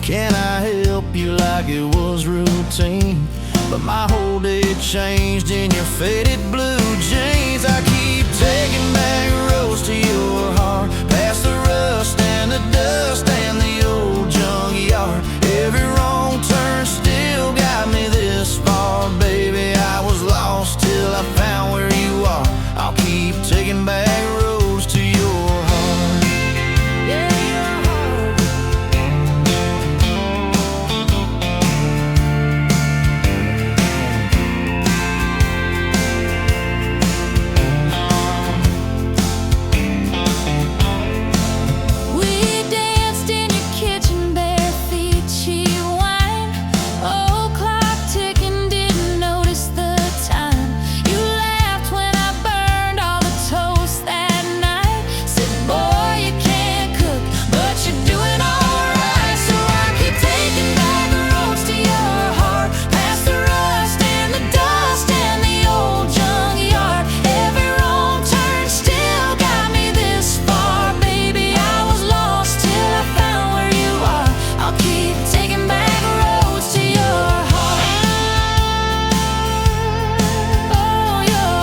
Can I help you like it was routine? But my whole day changed in your faded blue jeans. I keep taking back roads to your heart, past the rust and the dust and the old junkyard. Every wrong turn still got me this far, baby. I was lost till I found where you are. I'll keep taking back roads to your heart. Yeah, your heart. We danced in your kitchen, bare feet, cheap wine. Old clock ticking, didn't notice the time. You laughed when I burned all the toast that night. Said, boy, you can't cook, but you're doing alright. So I keep taking back roads to your heart, past the rust and the dust and the old junkyard. Every wrong turn still got me this far, baby. I was lost till I found where you are. I'll keep taking back roads to your heart. Oh, your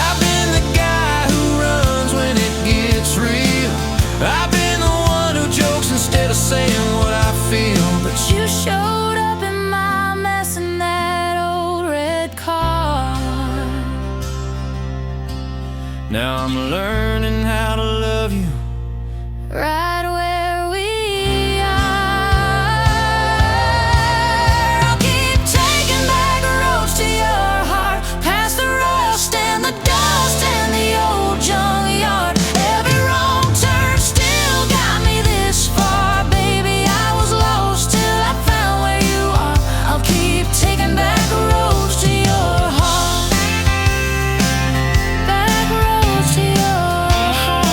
I've been the guy who runs when it gets real. I've been the one who jokes instead of saying what I feel. But You showed up in my mess in that old red car. now I'm learning how to love you. Right where we are. I'll keep taking back roads to your heart, past the rust and the dust and the old junkyard. Every wrong turn still got me this far, baby. I was lost till I found where you are. I'll keep taking back roads to your heart. Back roads to your heart.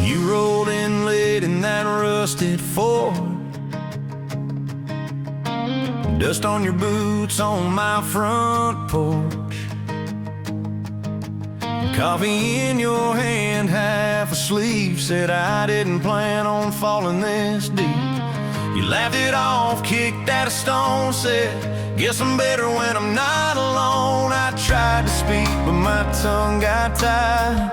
You rolled in late in that rusted Ford, dust on your boots on my front porch, coffee in your hand, half asleep. Said I didn't plan on falling this deep. You laughed it off, kicked at a stone, said, guess I'm better when I'm not alone. I tried to speak, but my tongue got tied,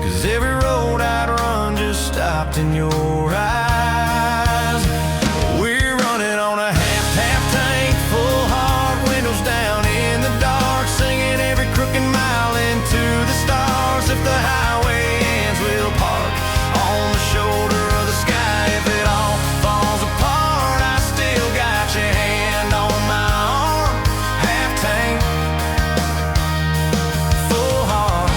'cause every road I'd run just stopped in your eyes. We're running on a half tank, full heart, windows down in the dark, singing every crooked mile into the stars. If the highway ends, we'll park on the shoulder of the sky. If it all falls apart, I still got your hand on my arm. Half tank, full heart.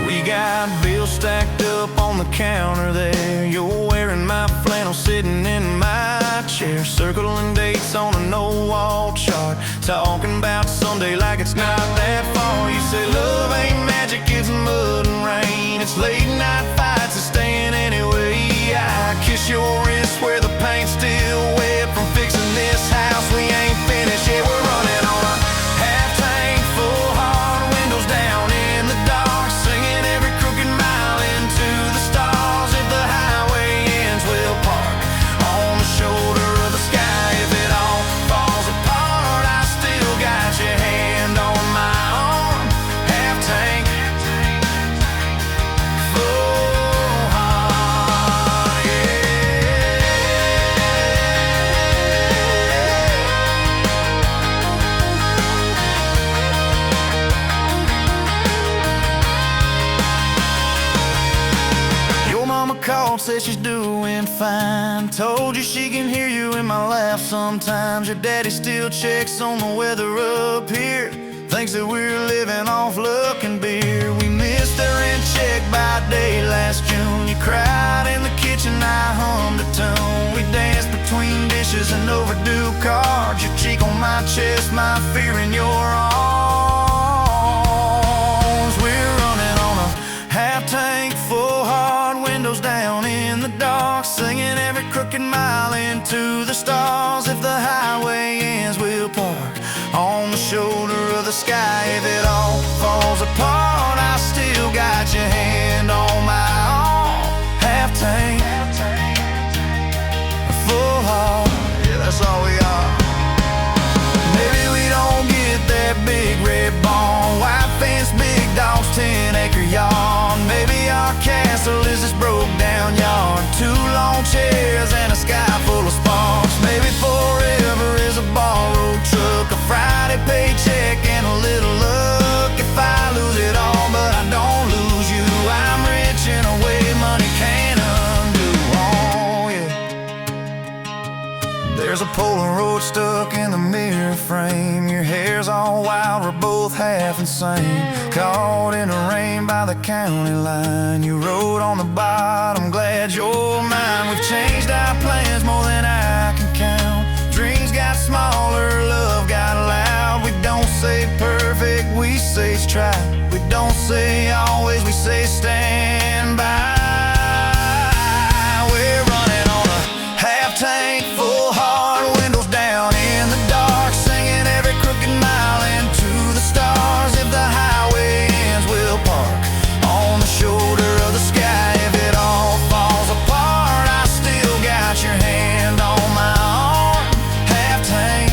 We got bills stacked up on the counter there. You're wearing my flannel, sitting in my chair, circling dates on a no-wall chart, talking about Sunday like it's not that far. You say love ain't magic, it's mud and rain. It's late night fights and staying anyway. I kiss your wrist where the paint's still wet from fixing this house. We ain't finished yet. We're running on a half tank, full heart, windows down in the dark, singing every crooked mile into the stars. If the highway ends, we'll park on the shoulder of the sky. If it all falls apart, I still got your hand on my arm. Half tank, full heart, yeah. Your mama called, said she's doing fine. Told you she can hear you in my laugh sometimes. Your daddy still checks on the weather up here. Thinks that we're living off luck and beer. We missed our rent check by day last June. You cried in the kitchen, I hummed a tune. We danced between dishes and overdue cards. Your cheek on my chest, my fear in your arms. We're running on a half-tank full, hard windows down in the dark, singing every crooked mile into the stars. If the highway ends, we'll park on the shoulder of the sky. If it all falls apart, I still got your hand on my arm. Half-tank, full heart, yeah, that's all we are. Maybe we don't get that big red barn, white fence, big dogs, 10-acre yard. Maybe our castle is this broke down yard, 2 long chairs and a sky full of sparks. Maybe forever is a borrowed truck, a Friday paycheck and a little luck. If I lose it all but I don't lose you, I'm rich in a way money can't undo. Oh yeah. There's a Polaroid stuck in the mirror frame. Your hair's all wild, we're both half insane. Caught in the rain by the county line. You wrote on the bottom, glad you're mine. We've changed our plans more than I can count. Dreams got smaller, love got loud. We don't say perfect, we say try. We don't say always, we say stand by. We're running on a half-tank full, hard windows down in the dark, singing every crooked mile into the stars. If the highway ends, we'll park on the shoulder of the sky. If it all falls apart, I still got your hand on my arm. Half-tank,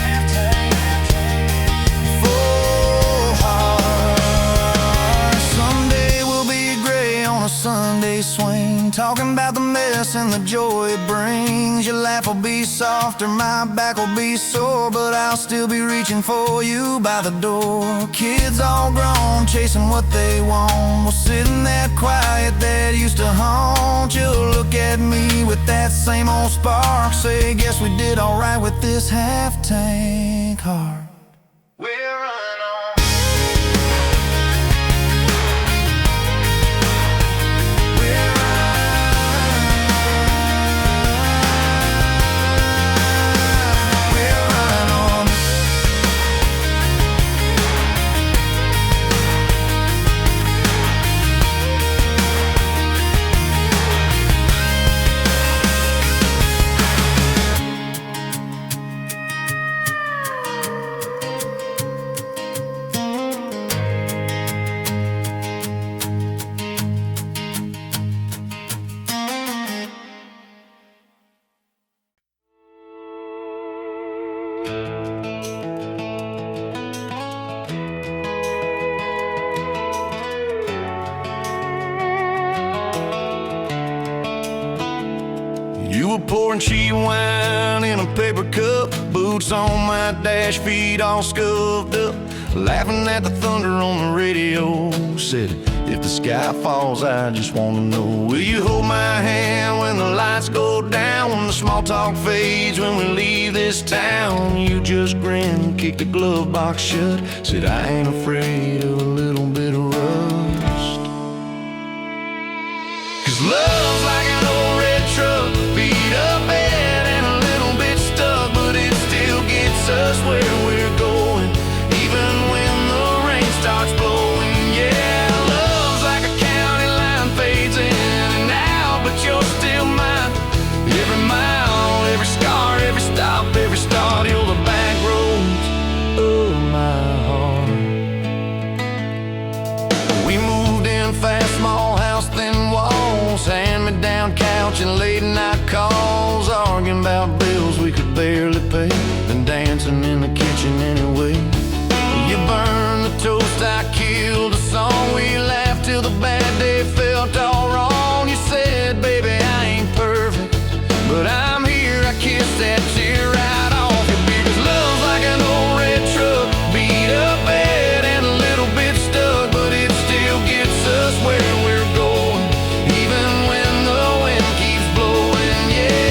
full heart. Someday we'll be gray on a Sunday swing, talking about the mess and the joy it brings. Your laugh will be softer, my back will be sore, but I'll still be reaching for you by the door. Kids all grown, chasing what they want. We'll sit in that quiet that used to haunt. You'll look at me with that same old spark, say, guess we did alright with this half-tank heart. We're running on. We're running on. You were pouring cheap wine in a paper cup, boots on my dash, feet all scuffed up, laughing at the thunder on the radio. Said, if the sky falls, I just wanna know, will you hold my hand when the lights go down, when the small talk fades, when we leave this town? You just grinned, kicked the glove box shut, said, I ain't afraid of a little bit of rust. 'Cause love's like an old red truck, beat up bed and a little bit stuck, but it still gets us where we're going, even when the rain starts blowing. Yeah, love's like a county line, fades in and out, but you're still mine. Every mile, every scar, every stop, every start, you're the back roads of my heart. We moved in fast, small house, thin walls, hand-me-down couch and late-night calls, arguing about bills we could barely pay, and dancing in the kitchen anyway. You burned the toast, I killed the song, we laughed till the bad day felt all wrong. You said, baby, I ain't perfect, but I'm here, I kissed that tear right off your beard. 'Cause love's like an old red truck, beat up bed and a little bit stuck, but it still gets us where we're going, even when the wind keeps blowing. Yeah.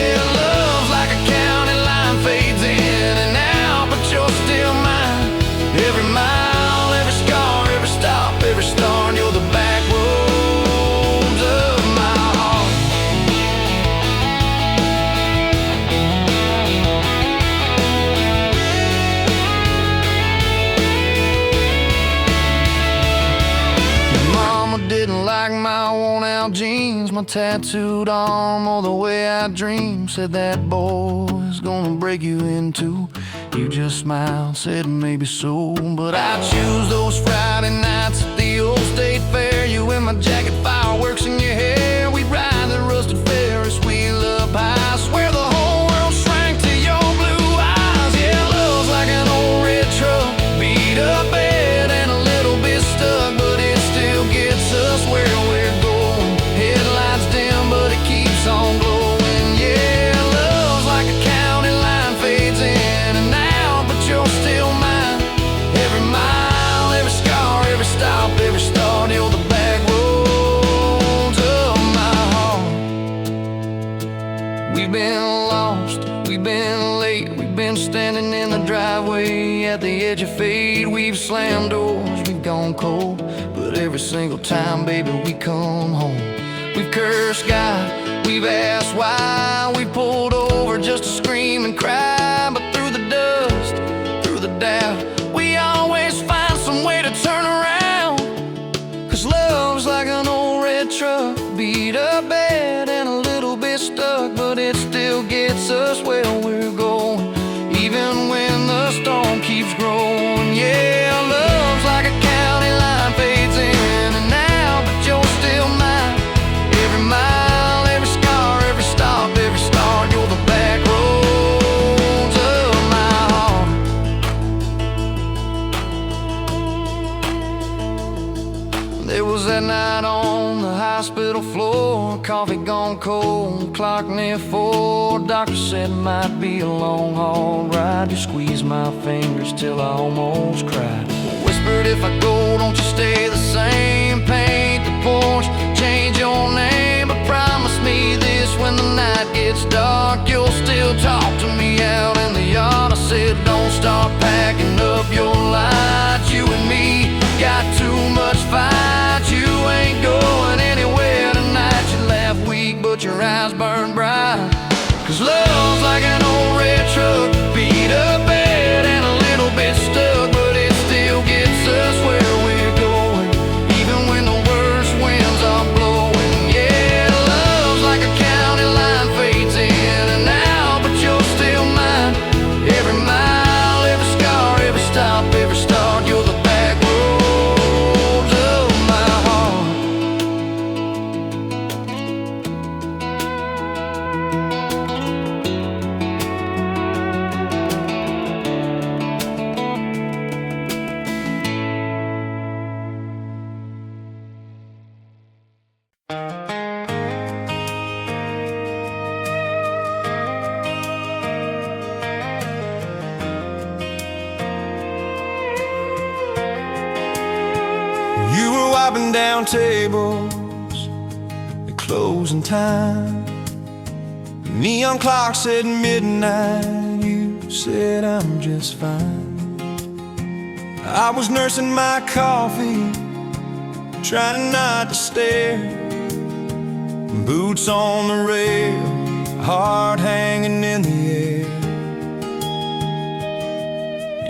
out jeans, my tattooed arm, or the way I dream. Said that boy's gonna break you in two. You just smiled, said maybe so. But I choose those Friday nights at the old state fair. You in my jacket, fireworks in your hair. We ride the rusted Ferris wheel up high. I swear the whole world shrank to your blue eyes. Yeah, love's like an old red truck, beat up bed and a little bit stuck, but it still gets us where we're going. Headlights dim, but it keeps on glowing. Yeah, love's like a county line, fades in and out, but you're still mine. Every mile, every scar, every stop, every start, you're the back roads of my heart. We've been lost, we've been late, we've been standing in the driveway at the edge of fate. We've slammed doors, we've gone cold, but every single time, baby, we come home. We've cursed God, we've asked why, we pulled over just to scream and cry. But through the dust, through the doubt, we always find some way to turn around. 'Cause love's like an old red truck, beat up bed and a little bit stuck, but it still gets us where we're going, even when the storm keeps growing. Yeah, love's like a county line, fades in and out, but you're still mine. Every mile, every scar, every stop, every start, you're the back roads of my heart. There was that night on the hospital floor, coffee gone cold, clock near 4. Doctor said it might be a long haul ride. You squeezed my fingers till I almost cried. Whispered, if I go, don't you stay the same. Paint the porch, change your name, but promise me this, when the night gets dark, you'll still talk to me out in the yard. I said, don't start packing up your lights. You and me got too much fight. You ain't going anywhere tonight. You laugh weak, but your eyes burn bright. 'Cause love's like an old red truck, beat up bed and a little bit stuck, but it still gets us where we're going, even when the worst winds are blowing. Yeah, love's like a county line, fades in and out, but you're still mine. Every mile, every scar, every stop, every start, you're the back roads of my heart. You were wiping down tables at closing time. Neon clock said midnight. You said I'm just fine. I was nursing my coffee, trying not to stare. Boots on the rail, heart hanging in the air.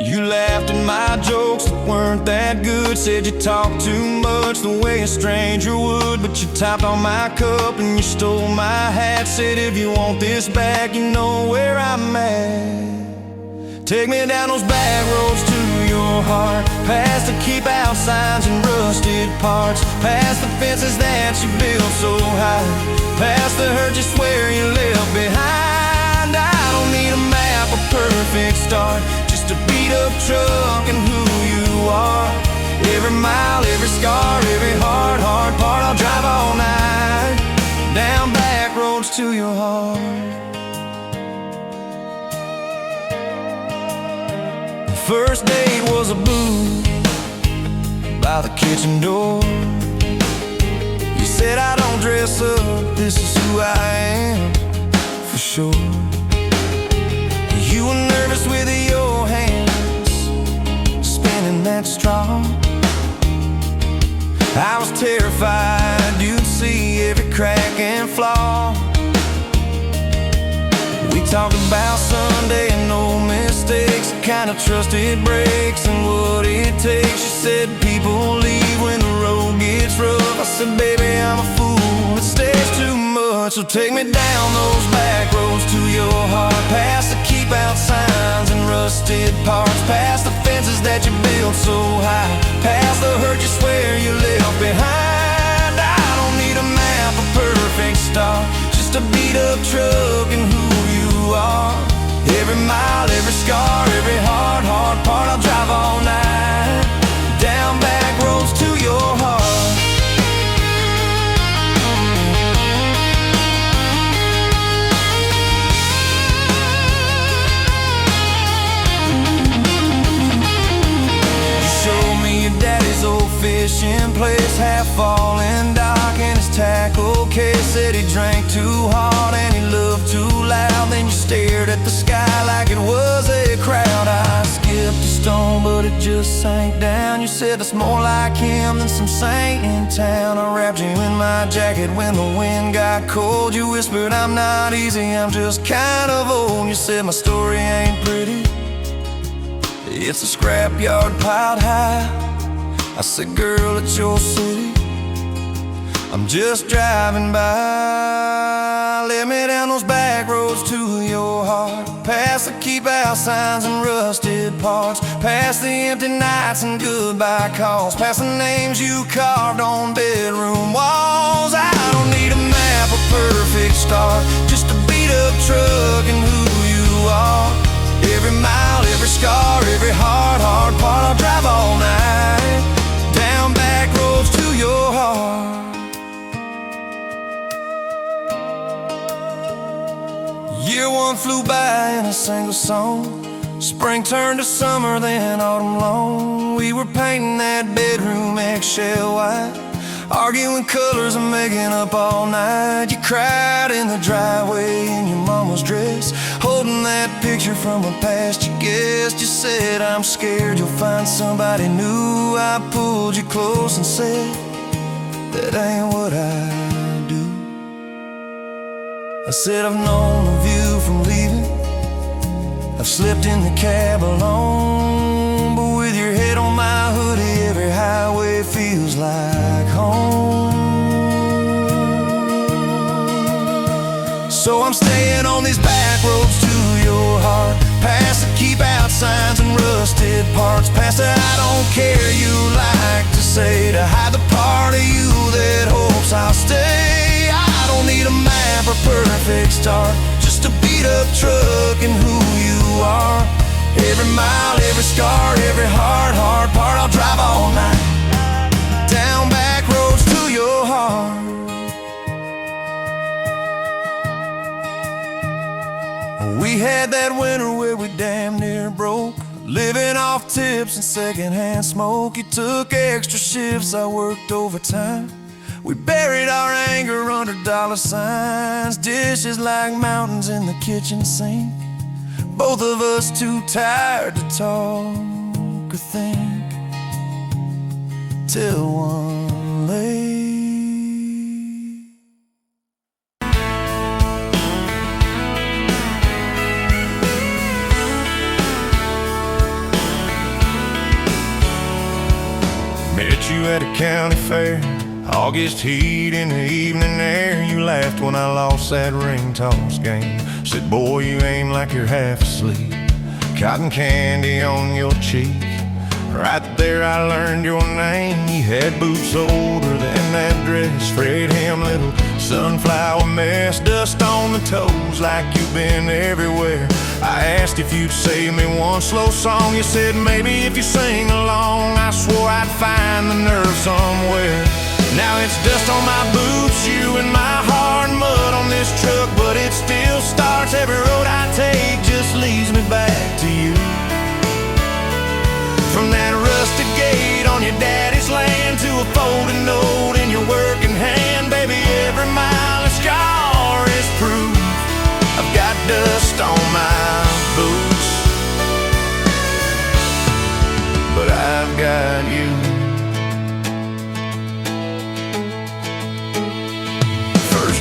You laughed at my jokes that weren't that good. Said you talked too much, the way a stranger would. But you topped on my cup and you stole my hat. Said if you want this back, you know where I'm at. Take me down those back roads to your heart, past the keep out signs and rusted parts, past the fences that you built so high, past the hurt you swear you left behind. I don't need a map, a perfect start, just a beat up truck and who you are. Every mile, every scar, every hard part, I'll drive all night down back roads to your heart. First date was a booth by the kitchen door. You said I don't dress up, this is who I am, for sure. You were nervous with your hands spinning that straw. I was terrified you'd see every crack and flaw. We talked about Sunday and no mistakes, the kind of trust it breaks and what it takes. You said people leave when the road gets rough. I said, baby, I'm a fool, much. So take me down those back roads to your heart, past the keep out signs and rusted parts, past the fences that you built so high, past the hurt you swear you left behind. I don't need a map, a perfect start, just a beat up truck and who you are. Every mile, every scar, every hard part, I'll drive all night, down back roads to your heart. You showed me your daddy's old fishing place, half fallen dock and his tackle case. Said he drank too hard and he loved too loud. Then you stared at the sky like it was a crowd. I skipped a stone but it just sank down. You said that's more like him than some saint in town. I wrapped you in my jacket when the wind got cold. You whispered I'm not easy, I'm just kind of old. You said my story ain't pretty, it's a scrapyard piled high. I said girl, it's your city, I'm just driving by. Let me down those back roads to your heart, past the keep out signs and rusted parts, past the empty nights and goodbye calls, past the names you carved on bedroom walls. I don't need a map, a perfect start, just a beat up truck and who you are. Every mile, every scar, every hard part, I'll drive all night, down back roads to your heart. Year one flew by in a single song. Spring turned to summer, then autumn long. We were painting that bedroom eggshell white, arguing colors and making up all night. You cried in the driveway in your mama's dress, holding that picture from a past you guessed. You said I'm scared you'll find somebody new. I pulled you close and said that ain't what I do. I said I've known of you from leaving, I've slept in the cab alone, but with your head on my hoodie, every highway feels like home. So I'm staying on these back roads to your heart, past the keep out signs and rusted parts, past the I don't care you like to say, to hide the part of you that hopes I'll stay. I don't need a map or perfect start, just a beat up truck and who you are. Every mile, every scar, every hard part, I'll drive all night, down back roads to your heart. We had that winter where we damn near broke, living off tips and secondhand smoke. You took extra shifts, I worked overtime. We buried our anger under dollar signs, dishes like mountains in the kitchen sink, both of us too tired to talk or think, till one late. Met you at a county fair, August heat in the evening air. You laughed when I lost that ring toss game, said boy you aim like you're half asleep, cotton candy on your cheek. Right there I learned your name. You had boots older than that dress, frayed hem, little sunflower mess, dust on the toes like you've been everywhere. I asked if you'd save me one slow song, you said maybe if you sing along. I swore I'd find the nerve somewhere. Now it's dust on my boots, you and my heart, mud on this truck, but it still starts. Every road I take just leads me back to you. From that rusted gate on your daddy's land to a folded note in your working hand, baby, every mile a scar is proof I've got dust on my boots, but I've got you.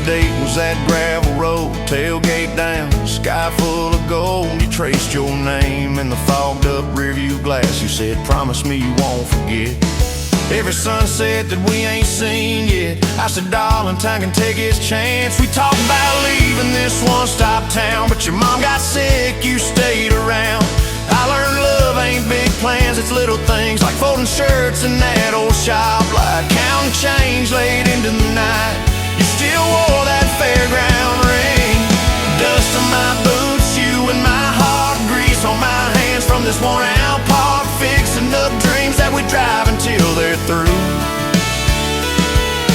Date was that gravel road, tailgate down, sky full of gold. You traced your name in the fogged up rearview glass. You said, promise me you won't forget every sunset that we ain't seen yet. I said, darling, time can take its chance. We talked about leaving this one-stop town, but your mom got sick, you stayed around. I learned love ain't big plans, it's little things like folding shirts in that old shop light, counting change late into the night. You still wore that fairground ring, dust on my boots, you and my heart, grease on my hands from this worn-out park, fixing up dreams that we drive until they're through.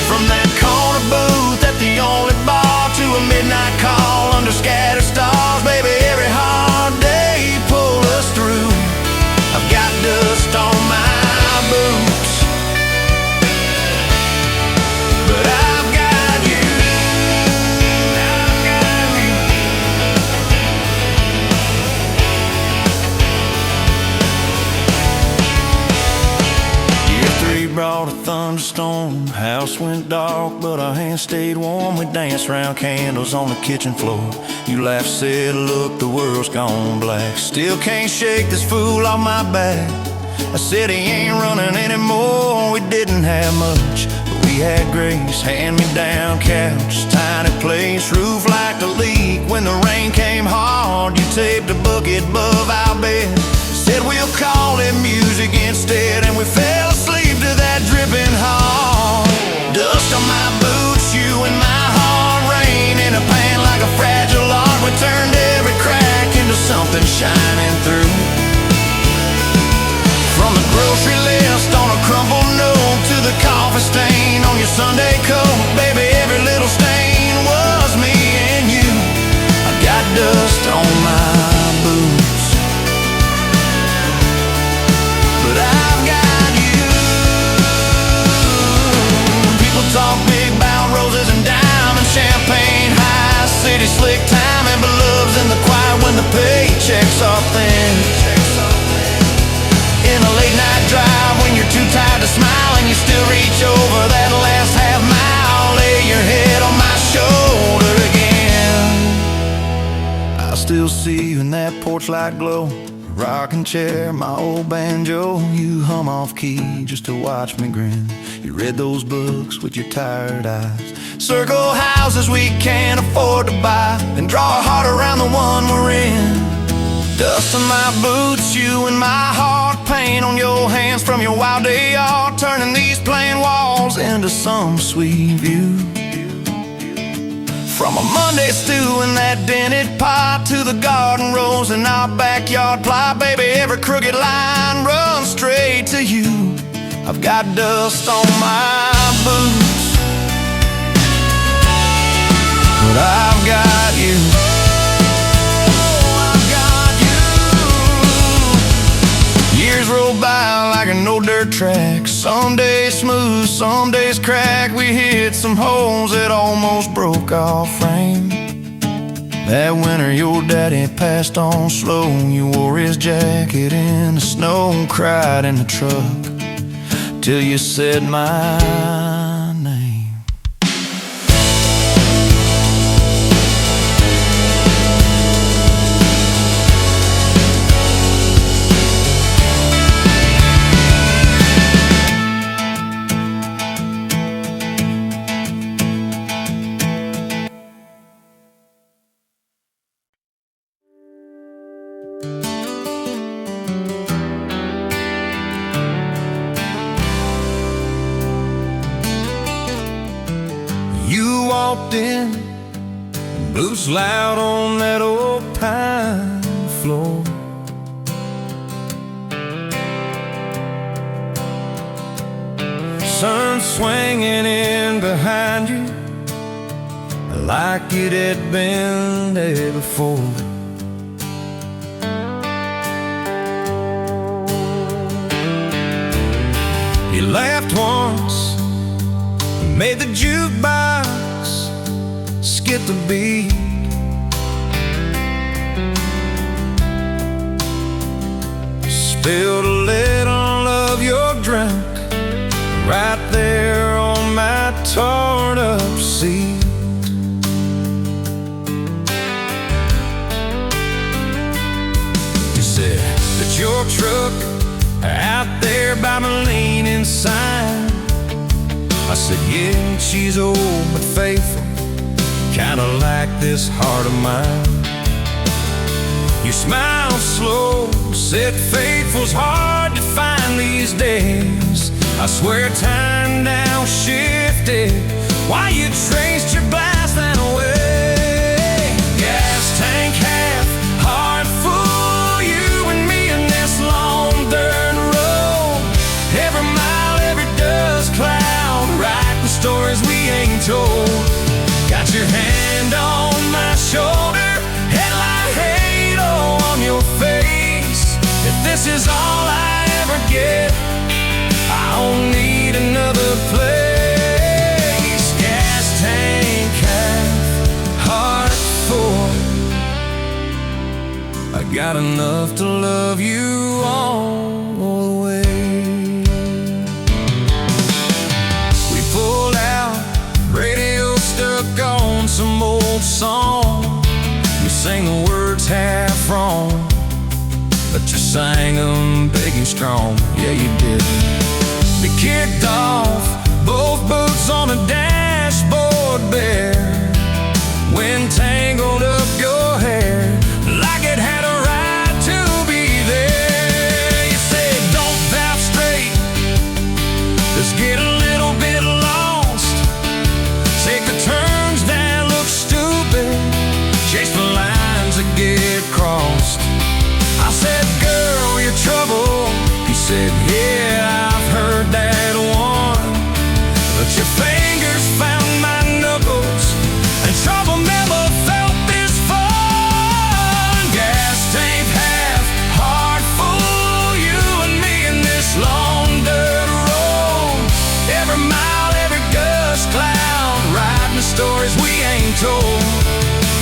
From that corner booth at the only bar to a midnight call under scattered stars, baby, every hard day pulled us through. I've got dust on my boots, but I've got you. I've got you. Year 3 brought a thunderstorm. House went dark, but our hands stayed warm. We danced round candles on the kitchen floor. You laughed, said, look, the world's gone black. Still can't shake this fool off my back. I said he ain't running anymore. We didn't have much, but we had grace. Hand-me-down couch, tiny place, roof like a leak. When the rain came hard, you taped a bucket above our bed. Said we'll call it music instead, and we fell asleep to that dripping heart. Dust on my boots, you and my heart, rain in a pan like a fragile art. We turned every crack into something shining through. From the grocery list on a crumpled note to the coffee stain on your Sunday coat, baby, every little stain was me and you. I got dust on my boots, but I've got you. People talk big about roses and diamonds, champagne, high city slick timing, but love's in the quiet when the paychecks are thin. In a late night drive when you're too tired to smile and you still reach over that last half mile, lay your head on my shoulder again. I still see you in that porch light glow, rocking chair, my old banjo. You hum off key just to watch me grin. You read those books with your tired eyes, circle houses we can't afford to buy, then draw a heart around the one we're in. Dust on my boots, you and my heart, paint on your hands from your wild day art, turning these plain walls into some sweet view. From a Monday stew in that dented pot to the garden rose in our backyard plot, baby, every crooked line runs straight to you. I've got dust on my boots, but I've got you. Years roll by like an old dirt track, some days smooth, some days crack. We hit some holes that almost broke our frame. That winter your daddy passed on slow. You wore his jacket in the snow, cried in the truck till you said my name. You walked in, boots loud on that old pine floor. Sun swinging in behind you like it had been there before. You laughed once, made the jukebox skip the beat. Spilled a little of your drink right there on my torn up seat. You said that your truck out there swear by my leaning sign. I said, yeah, she's old but faithful, kinda like this heart of mine. You smiled slow, said faithful's hard to find these days. I swear time now shifted, why you traced your glass that way. Gas tank half, heart full, you and me in this long dirt road. Every mile, every dust cloud, writing stories we ain't told. Got your hand on my shoulder, headlight halo on your face. If this is all I ever get, I don't need another place. Gas tank half, heart full, I got enough to love you all the way. We pulled out, radio stuck on some old song. You sang the words half wrong, but you sang them big and strong. Yeah, you did. We kicked off, both boots on the dashboard bare. Wind tangled up your hair like it had a right to be there. You said, don't valve straight, let's get a little bit lost. Take the turns that look stupid, chase the lines that get crossed. I said, girl, you're trouble. He said, yeah, I've heard that one. But your fingers found my knuckles, and trouble never felt this fun. Gas tank half, heart full, you and me in this long dirt road. Every mile, every dust cloud, writing stories we ain't told.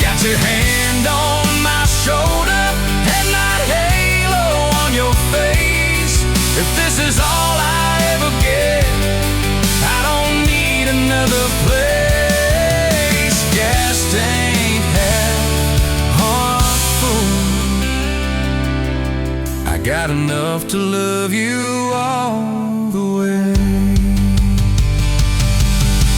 Got your hand on my shoulder, headlight halo on your face. If this is all I ever get, I don't need another place. Gas tank half, heart full, I got enough to love you all the way.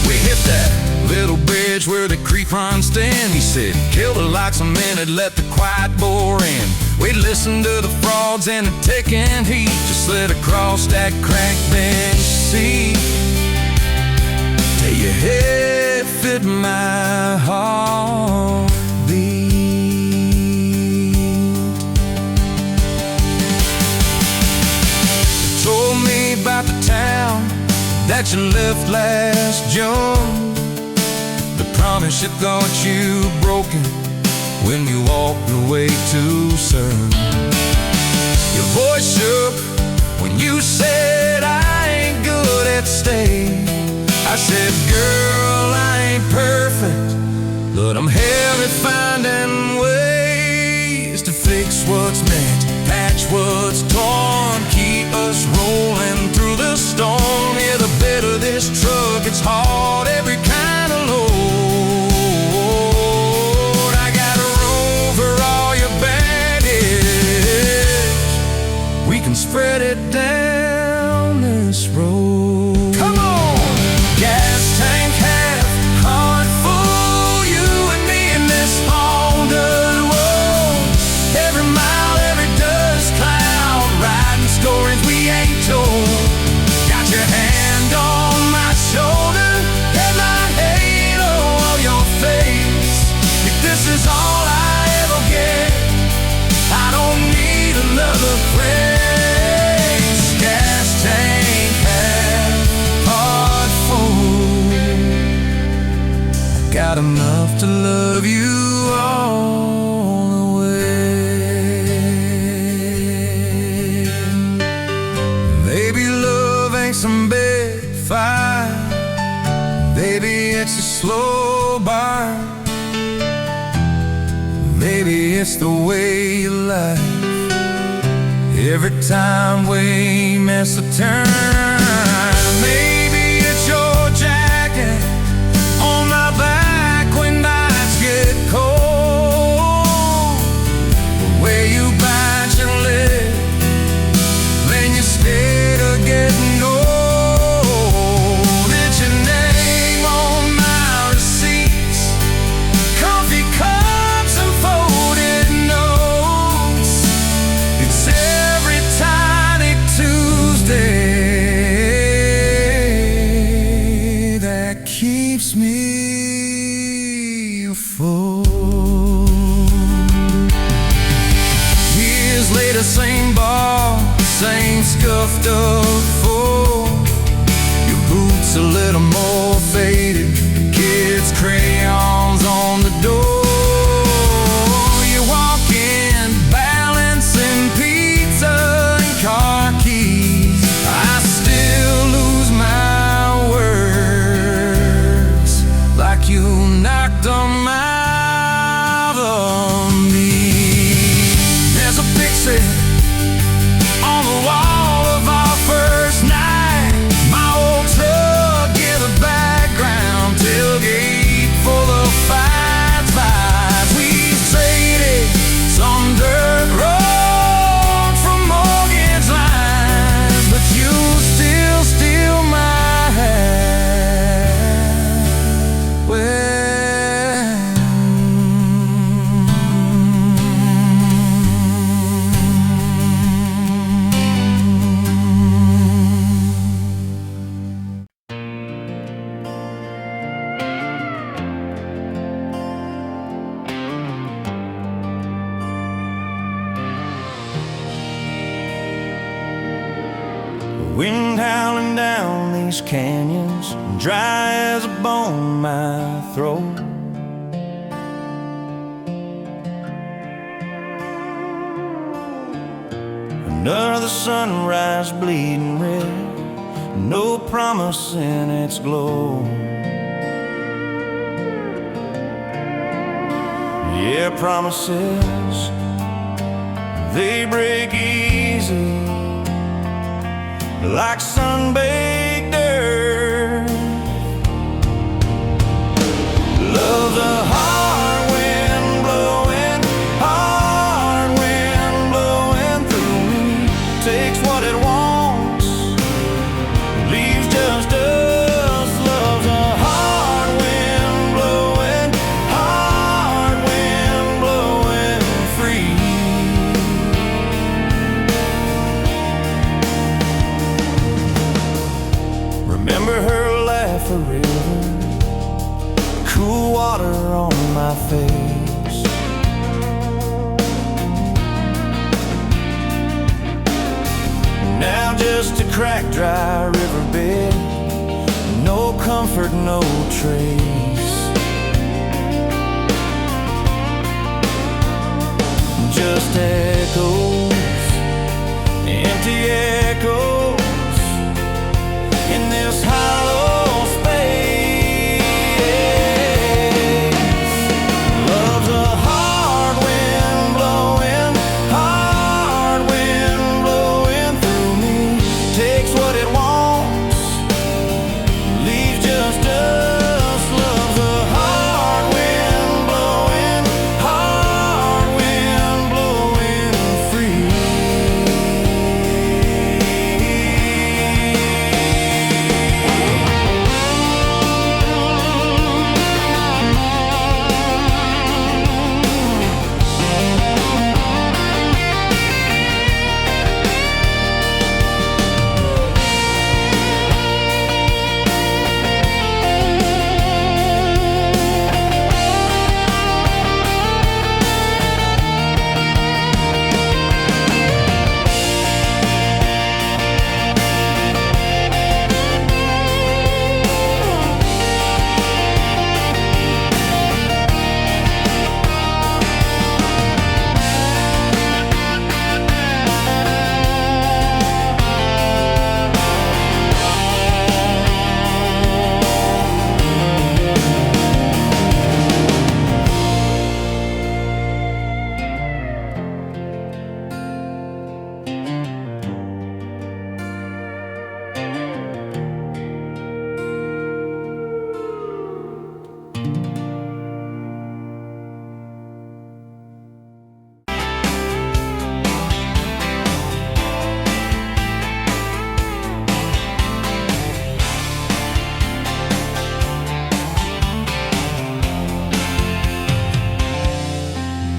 We hit that little bridge where the creek runs stand. He said, kill the lights a minute, let the quiet bore in. We'd listen to the frogs and the ticking heat, just slid across that cracked bench seat till your head fit my heartbeat. You told me about the town that you left last June, the promise you thought you broken when you walked away too soon. Your voice shook when you said, I ain't good at staying. I said, girl, I ain't perfect, but I'm hell at finding ways to fix what's meant, patch what's torn, keep us rolling through the storm. Yeah, the bed of this truck, it's hard, every kind of load. Spread it down this road. Come on! Gas tank half, heart full, you and me in this long dirt road. Every mile, every dust cloud, writing stories we ain't told. Got your hand on my shoulder, headlight halo on your face. If this is all I ever get, I don't need another friend. Got enough to love you all the way. Maybe love ain't some big fight, maybe it's a slow burn, maybe it's the way you life. Every time we miss a turn, maybe it's your jacket on my back when nights get cold, the way you bite your lip when you stay together. these canyons, dry as a bone in my throat. Another sunrise bleeding red, no promise in its glow. Yeah, promises, they break easy, like sun-baked earth. Love's a hard wind blowing, hard wind blowing through me. Takes what it wants, leaves just us. Love's a hard wind blowing, hard wind blowing free. Remember her laugh, a river, cool water on my face. Now just a cracked, dry riverbed, no comfort, no trace. Just echoes, empty echoes in this hollow space. Love's a hard wind blowing, hard wind blowing through me. Takes what it wants, leaves just us. Love's a hard wind blowing, hard wind blowing free.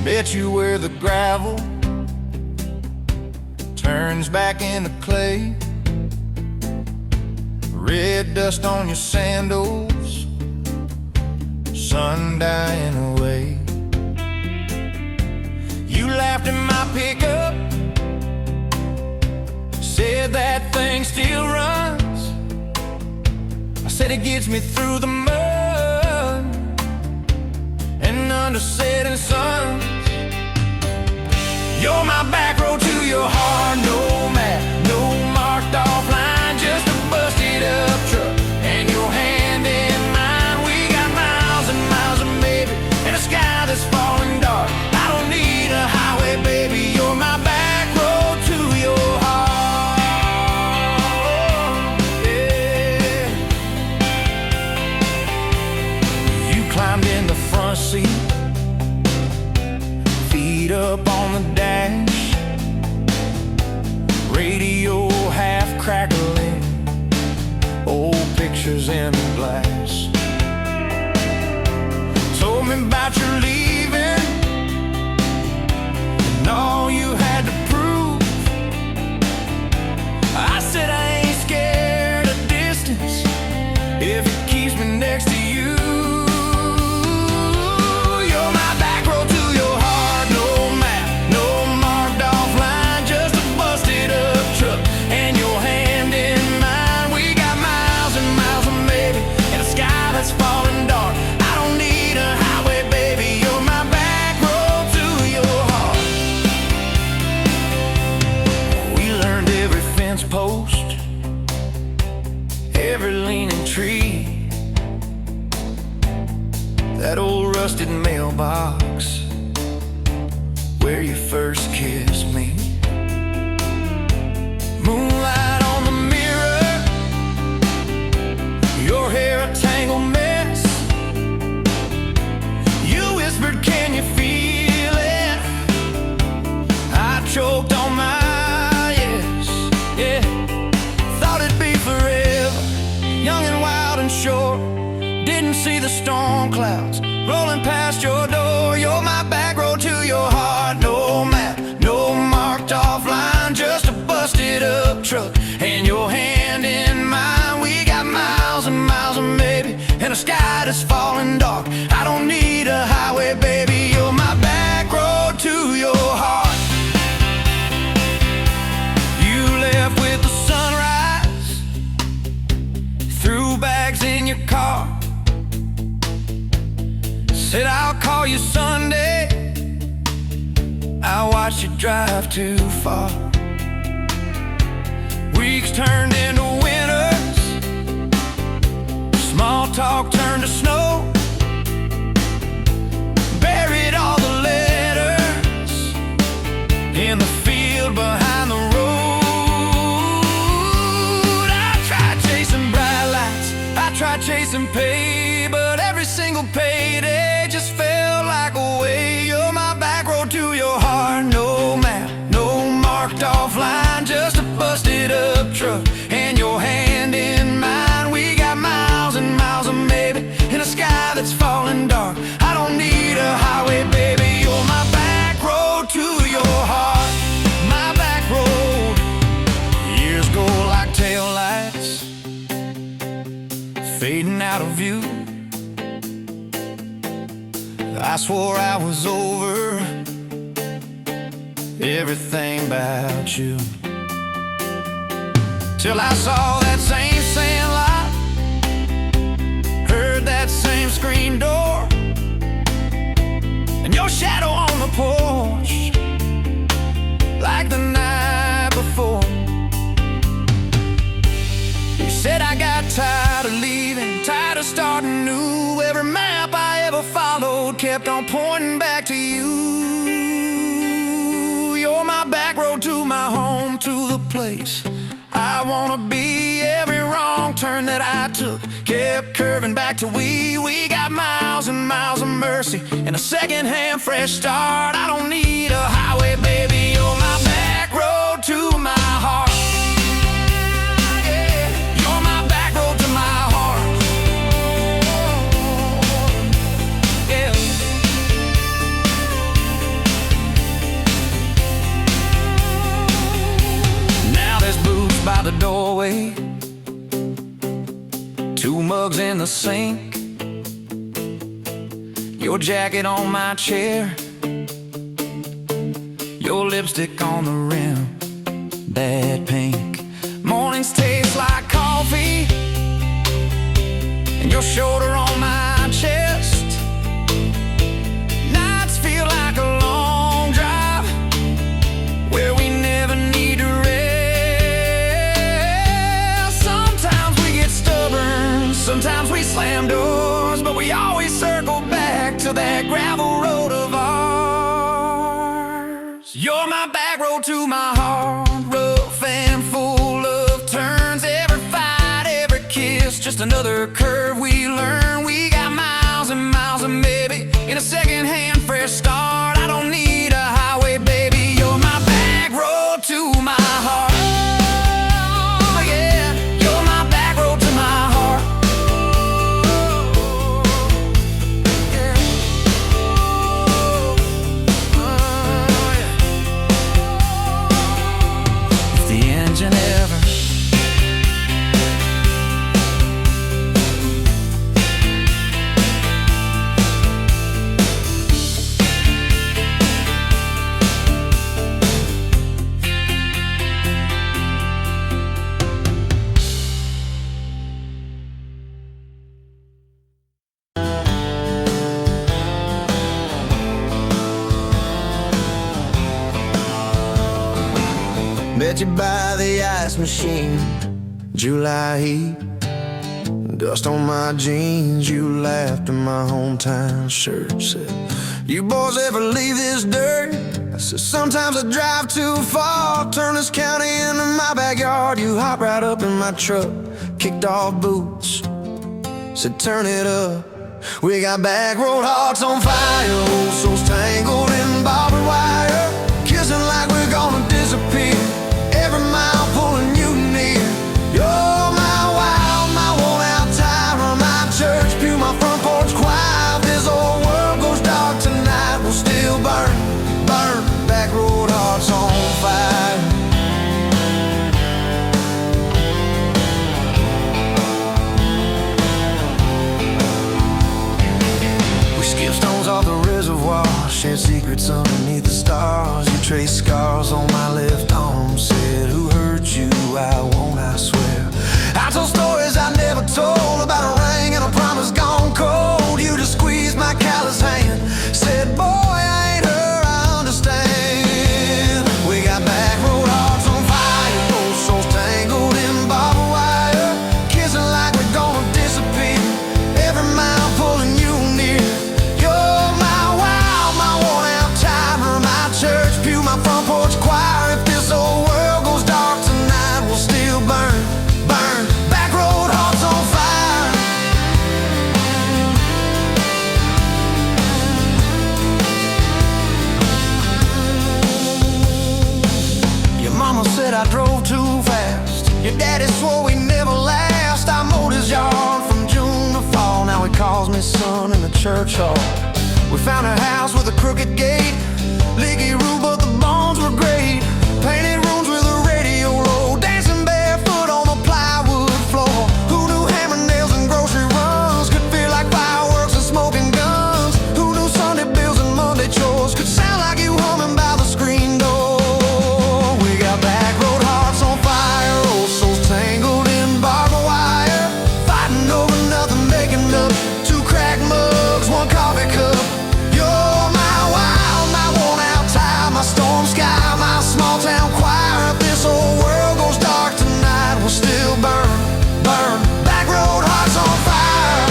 Bet you where the gravel turns back into clay, red dust on your sandals, sun dying away. You laughed in my pickup, said that thing still runs. I said it gets me through the mud and under setting suns. You're my back road to your heart, no map, no marked off line, just a busted up truck and your hand in mine. We got miles and miles of maybe and a sky that's falling dark. I don't need a highway, baby, you're my back road to your heart. Yeah. You climbed in the front seat, feet up on the dash, radio half crackling, old pictures in the glass. Told me about your leaving and all you had to prove. I said I ain't scared of distance if it keeps me next to you. And your hand in mine, we got miles rusted mailbox where you first kissed me. Moonlight on the mirror, your hair a tangled mess. You whispered, can you feel it? I choked on my yes, yeah. Thought it'd be forever, young and wild and short. Didn't see the storm clouds rolling past your door. You're my back road to your heart. No map, no marked off line, just a busted up truck and your hand in mine. We got miles and miles of maybe, and a sky that's falling dark. I don't need a highway, baby. You're my back road to your heart. You left with the sunrise, threw bags in your car, said I'll call you Sunday. I watched you drive too far. Weeks turned into winters, small talk turned to snow. Buried all the letters in the field behind the road. I tried chasing bright lights, I tried chasing pay, but every single payday just felt like a way. You're my back road to your heart. No map, no marked off line, just a busted up truck and your hand in mine. We got miles and miles of maybe, in a sky that's falling dark. I don't need a highway, baby. You're my back road to your heart. My back road. Years go like taillights, fading out of view. I swore I was over everything about you, till I saw that same sandlot, heard that same screen door, and your shadow on the porch, like the night before. You said I got tired of leaving, tired of starting new. Every map I ever followed kept on pointing back to you. You're my back road to my home, to the place I wanna be. Every wrong turn that I took kept curving back to we. We got miles and miles of mercy and a second-hand fresh start. I don't need a highway, baby. You're my back road to my heart. By the doorway, two mugs in the sink, your jacket on my chair, your lipstick on the rim, that pink. Mornings taste like coffee, and your shoulder on my chest. Nights feel like a long drive where we never need to rest. Sometimes we slam doors, but we always circle back to that gravel road of ours. You're my back road to my heart, rough and full of turns. Every fight, every kiss, just another curve we learn. We got miles and miles of maybe, in a second-hand fresh start. I don't need a highway, baby. You're my back road to my heart. Met you by the ice machine, July heat, Dust on my jeans, you laughed in my hometown shirt. Said, you boys ever leave this dirt? I said, sometimes I drive too far. Turn this county into my backyard. You hop right up in my truck, kicked off boots, said turn it up. We got back road hearts on fire, old souls tangled in barbed wire, kissing like we're gonna disappear, every mile pulling you near. You're my wild, my worn out tyrant, my church pew, my front porch choir. If this old world goes dark tonight, we'll still burn, burn. Back road hearts on fire. Stones off the reservoir, shared secrets underneath the stars. You traced scars on my left arm, said, who hurt you? I won't, I swear. I told stories I never told, about a ring and a promise gone cold. You just squeezed my callous hand, said, boy, I ain't her, I understand. We got back road hearts on fire, both souls tangled in barbed wire, kissing like we're gonna disappear, every mile pulling you near. Church pew, my front porch choir. If this old world goes dark tonight, we'll still burn, burn. Back road hearts on fire. Your mama said I drove too fast. Your daddy swore we never last. I mowed his yard from June to fall. Now he calls me son in the church hall. We found a house with a crooked gate, leaky roof, but the bones were great. Painted rooms with a radio low, dancing barefoot on the plywood floor. Who knew hammer nails and grocery runs could feel like fireworks and smoking guns? Who knew Sunday bills and Monday chores could sound like you humming by the screen door? We got back road hearts on fire, old souls tangled in barbed wire, fighting over nothing, making up two cracked mugs, one coffee cup. My storm sky, my small town choir. If this old world goes dark tonight, we'll still burn, burn. Back road hearts on fire.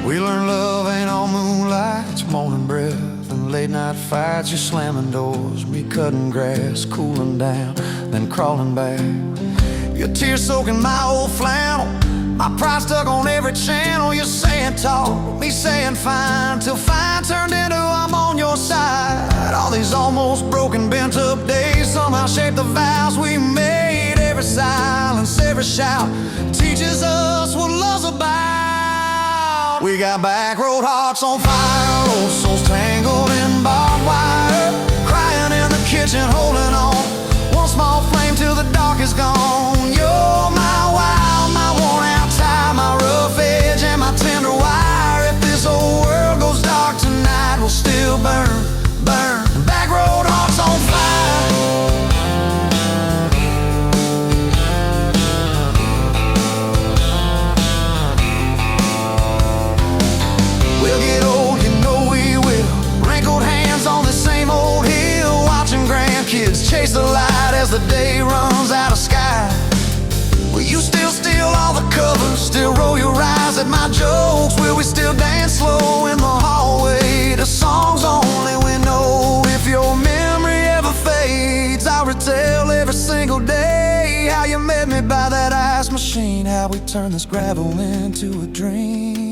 We learned love ain't all moonlight, it's morning breath and late night fights. You're slamming doors, me cutting grass, cooling down, then crawling back. Your tears soaking my old flannel, my pride stuck on every channel. You're saying talk, me saying fine, till fine turned into I'm on your side. All these almost broken, bent up days somehow shaped the vows we made. Every silence, every shout teaches us what love's about. We got back road hearts on fire, old souls tangled in barbed wire, crying in the kitchen, holding on, one small flame till the dark is gone. You're my wild, my worn out tie, my rough edge and my tender wire. If this old world goes dark tonight, we'll still burn, burn. Back road hearts on fire. We'll get old, you know we will, wrinkled hands on the same old hill, watching grandkids chase the light as the day runs out of sky. Will you still steal all the covers, still roll your eyes at my jokes? Will we still dance slow in the hallway to songs only we know? If your memory ever fades, I'll retell every single day how you met me by that ice machine, how we turned this gravel into a dream.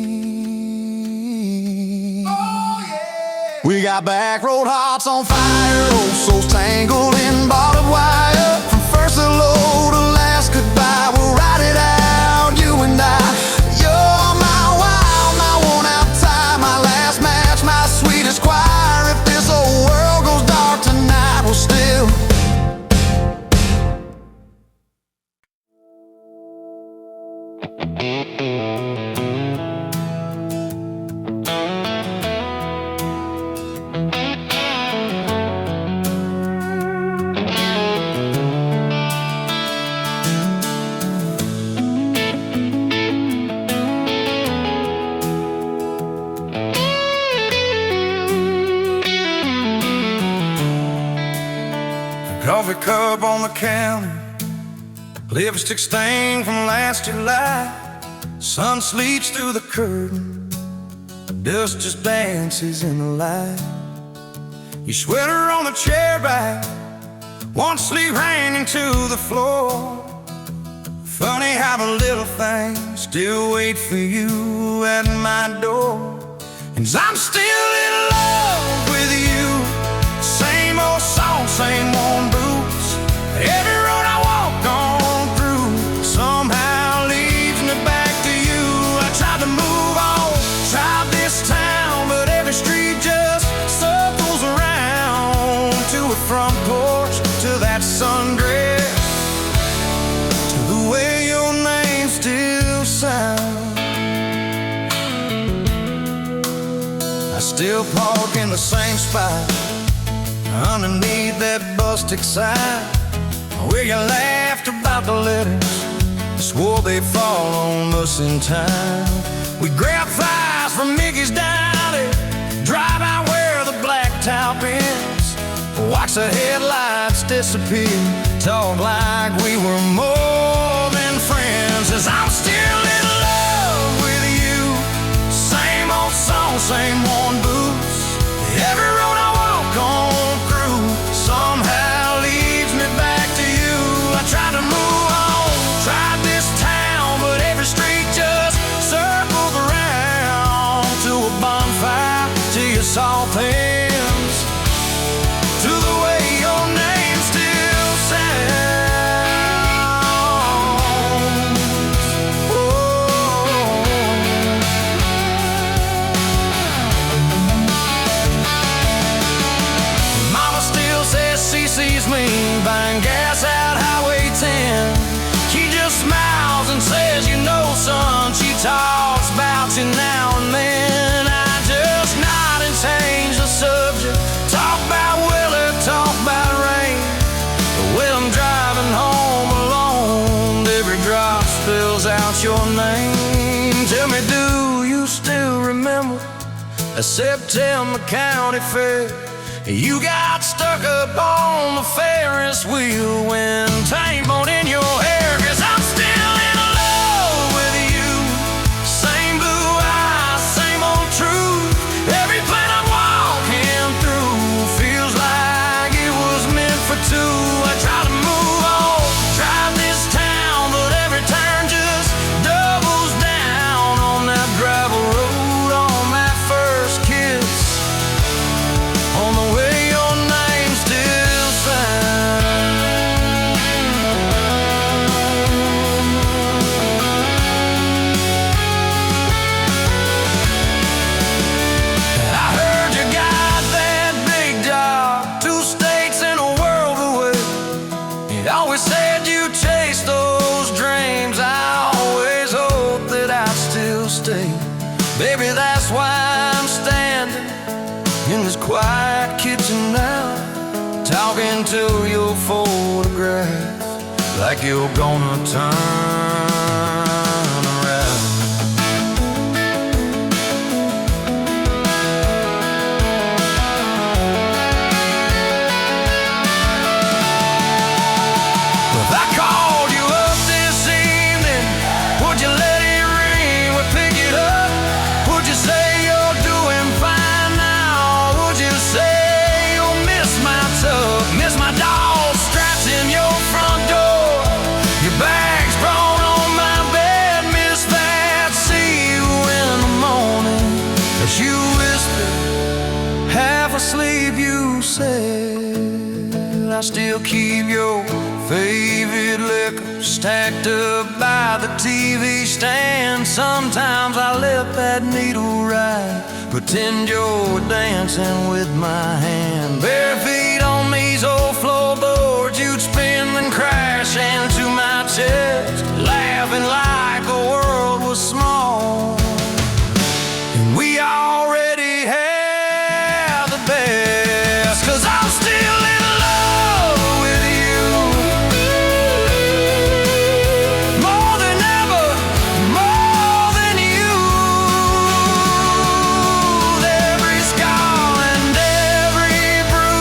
Oh, yeah. We got back road hearts on fire, old souls tangled in barbed wire, from first hello to last goodbye. We'll ride it out, you and I. You're my wild, my worn out tie, my last match, my sweetest choir. If this old world goes dark tonight, we'll still. Coffee cup on the counter, lipstick stain from last July. Sun sleeps through the curtain, dust just dances in the light. Your sweater on the chair back, one sleeve hanging to the floor. Funny how the little things still wait for you at my door. And I'm still in love with you. Same old song, same worn boots. Every road I walk on through somehow leads me back to you. I tried to move on, tried this town, but every street just circles around to a front porch, to that sundress, to the way your name still sounds. I still park in the same spot underneath that busted sign where you laughed about the letters, swore they'd fall on us in time. We grab fries from Mickey's Diner, drive out where the blacktop ends, watch the headlights disappear, talk like we were more than friends. As I'm still in love with you, same old song, same worn boots. Every road I walk on through somehow leads me back to you. I tried to move on, tried this town, but every street just circles around to a bonfire, to your soft hands, to the way your name still sounds. Mama still says she sees me buying gas out Highway 10. She just smiles and says, you know, son. She talks about you now and then. I just nod and change the subject. Talk about weather, talk about rain. When I'm driving home alone, every drop spills out your name. Tell me, do you still remember a September county fair? You got stuck up on the Ferris wheel when time bone in your hair. 'Cause I'm still in love with you. Same blue eyes, same old truth. Every plane I'm walking through feels like it was meant for two. I try to move on, drive this town, but every turn just doubles down on that gravel road, on that first kiss, on the way your name still sounds. I heard you got that big job, 2 states and a world away. You always said you chased those dreams. I always hoped that I'd still stay. Baby, that's why I'm standing in this quiet kitchen now, talking to your photograph like you're gonna turn around. If I called you up this evening, would you let it ring? Would pick it up? Would you say you're doing fine now? Would you say you'll miss my tub, miss my dog straps in your front door, your bags brought on my bed, miss that? See you in the morning as you whisper, half asleep, you said. I still keep your favorite liquor stacked up by the TV stand. Sometimes I let that needle ride, pretend you're dancing with my hand. Bare feet on these old floorboards, you'd spin and crash into my chest, laughing like the world was small and we already had the best. 'Cause I'm still in love with you, more than ever, more than you. Every scar and every bruise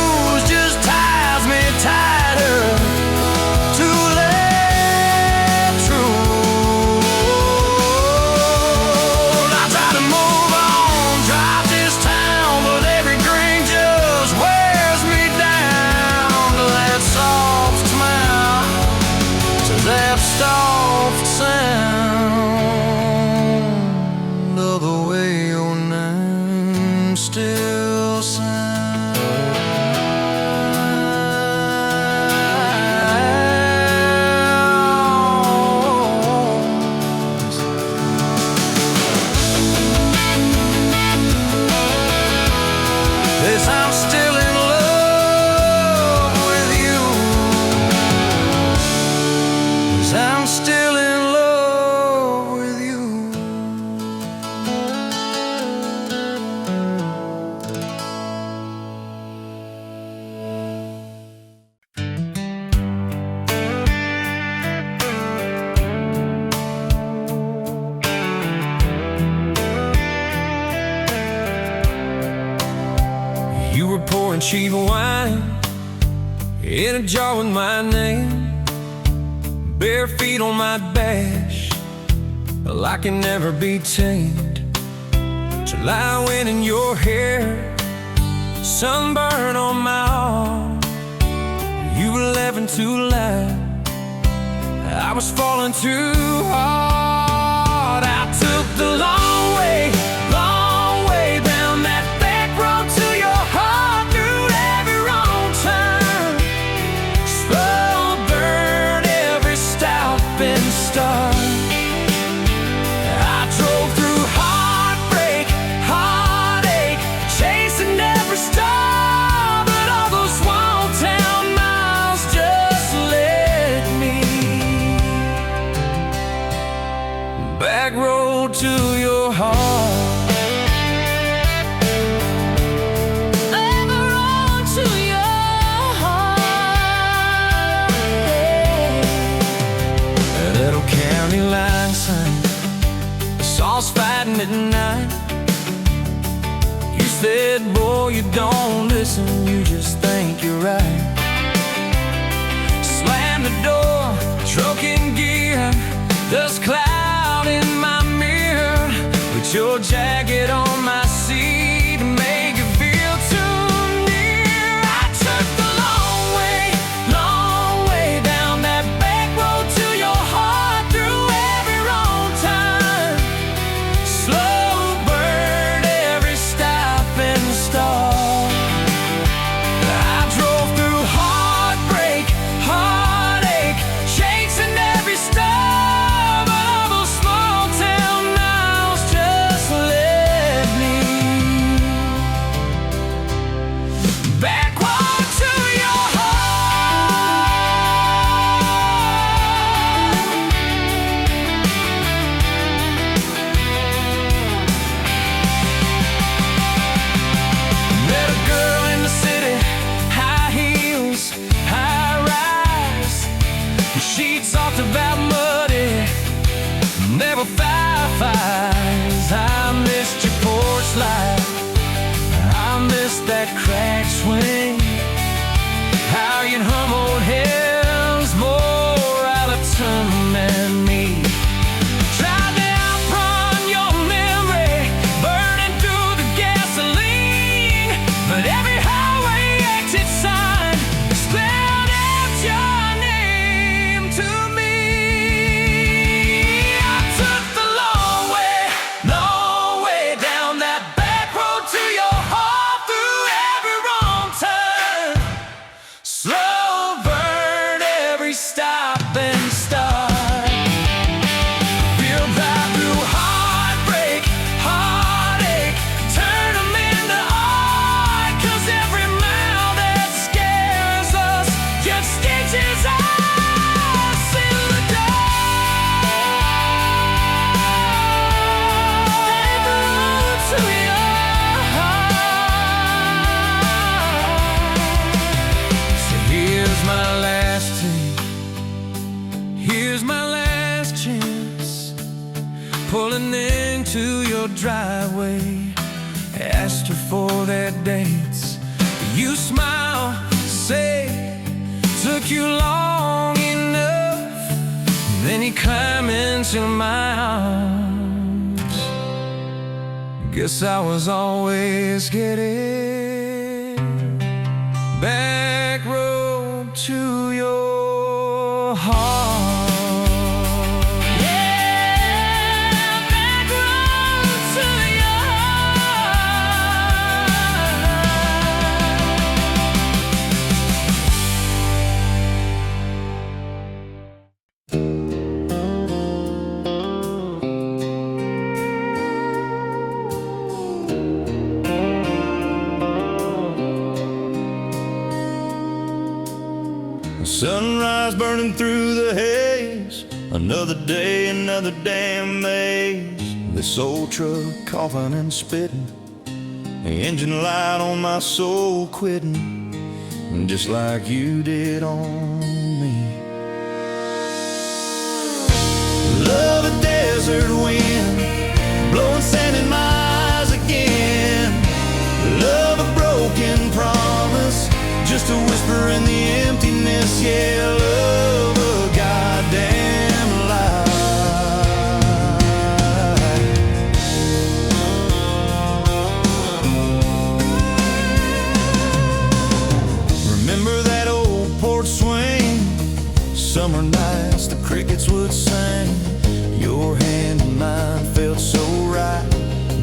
cheap wine in a jar with my name. Bare feet on my dash, well, I can never be tamed. Till I went in your hair, sunburn on my arm. You were laughing too loud, I was falling too hard. I took the long way down that back road to your heart, through every wrong turn, slow burn every stop and start. I drove through heartbreak, heartache, chasing every star, but all those small town miles just led me back road to your heart. Line sign, saws fighting at night. You said, boy, you don't listen, you just think you're right. Slam the door, truck in gear, dust cloud in my mirror. Put your jacket on my seat to make it feel too near. I took the long way down that back road to your heart. She talked about muddy, never fireflies. I missed your porch light, I missed that cracked swing. How you'd hum old hymns more out of tune than me. Tried to outrun your memory, burning through the gasoline, but every highway exit sign spelled out your name to me. I took the long way down that back road to your heart, through every wrong turn, slow burn every stop and start. Feel right through heartbreak, heartache, turn them into art. 'Cause every mile that scares us just stitches us in the dark. Back road to your heart. So here's my last take, here's my last chance, pulling into your driveway. Asked her for their dates, you smile, say, took you long enough. Then you climb into my arms. Guess I was always getting back road to your heart. Yeah, back road to your Sunrise burning through the haze, another day, another damn maze. This old truck coughing and spitting, the engine light on my soul quitting, just like you did on me. Love a desert wind, blowing sand in my eyes again. Love a broken promise, whisper in the emptiness, yeah, love a goddamn lie. Remember that old porch swing, summer nights the crickets would sing. Your hand in mine felt so right,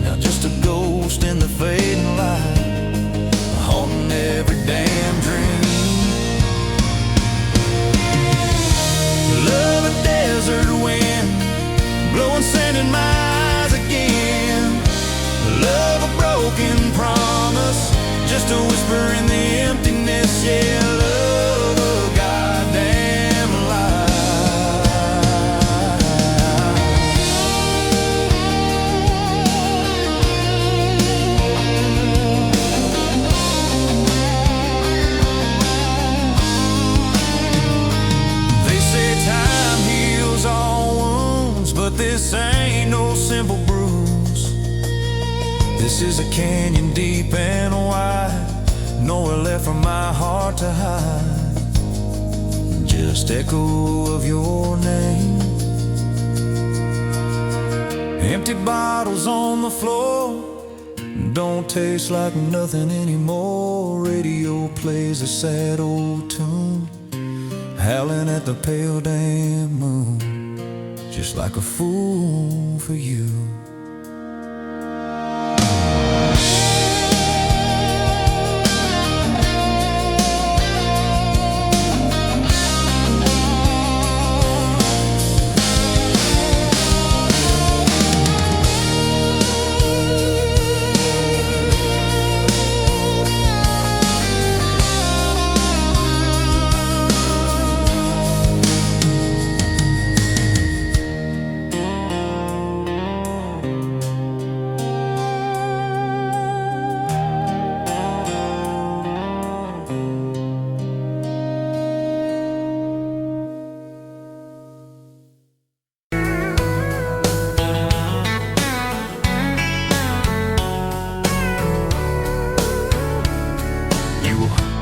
now just a ghost in the fading light, haunting every damn dream. Love a desert wind, blowing sand in my eyes again. Love a broken promise, just a whisper in the emptiness, yeah, love a goddamn lie. They say time heals all wounds, but this ain't no simple bruise. This is a canyon deep and wide, nowhere left for my heart to hide. Just echo of your name. Empty bottles on the floor, don't taste like nothing anymore. Radio plays a sad old tune, howling at the pale damn moon, just like a fool for you.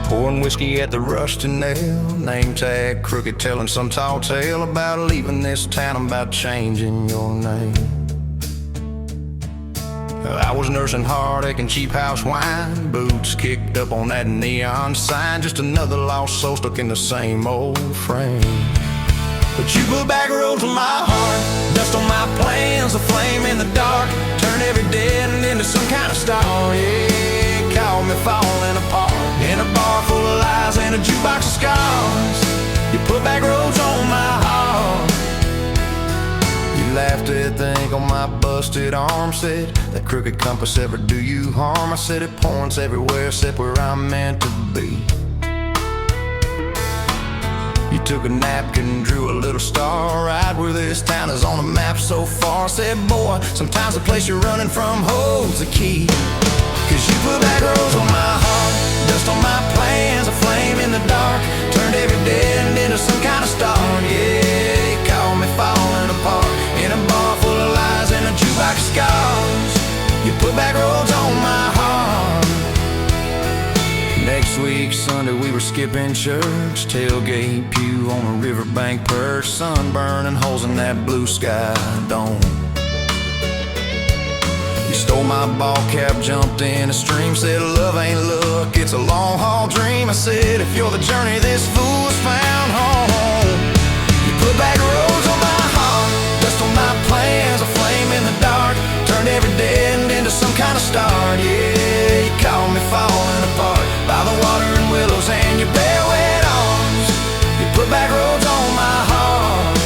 Pouring whiskey at the rusty nail, name tag crooked, telling some tall tale about leaving this town, about changing your name. I was nursing heartache and cheap house wine, boots kicked up on that neon sign, just another lost soul stuck in the same old frame. But you put back roads on my heart, dust on my plans, a flame in the dark, turned every dead end into some kind of star. Yeah, caught me falling apart in a bar full of lies and a jukebox of scars. You put back roads on my heart. You laughed at the ink on my busted arm, said that crooked compass ever do you harm. I said it points everywhere except where I'm meant to be. You took a napkin, drew a little star right where this town is on a map so far. Said, boy, sometimes the place you're running from holds the key. Cause you put back roads on my heart, dust on my plans, a flame in the dark, turned every dead end into some kind of star. Yeah, you caught me falling apart in a bar full of lies and a jukebox of scars. You put back roads on my heart. Next week, Sunday, we were skipping church, tailgate pew on a riverbank perch, sun burning holes in that blue sky dome. You stole my ball cap, jumped in a stream, said love ain't luck, it's a long haul dream. I said if you're the journey this fool has found home. You put back roads on my heart, dust on my plans, a flame in the dark, turned every dead end into some kind of start. Yeah, you caught me falling apart by the water and willows and your bare wet arms. You put back roads on my heart.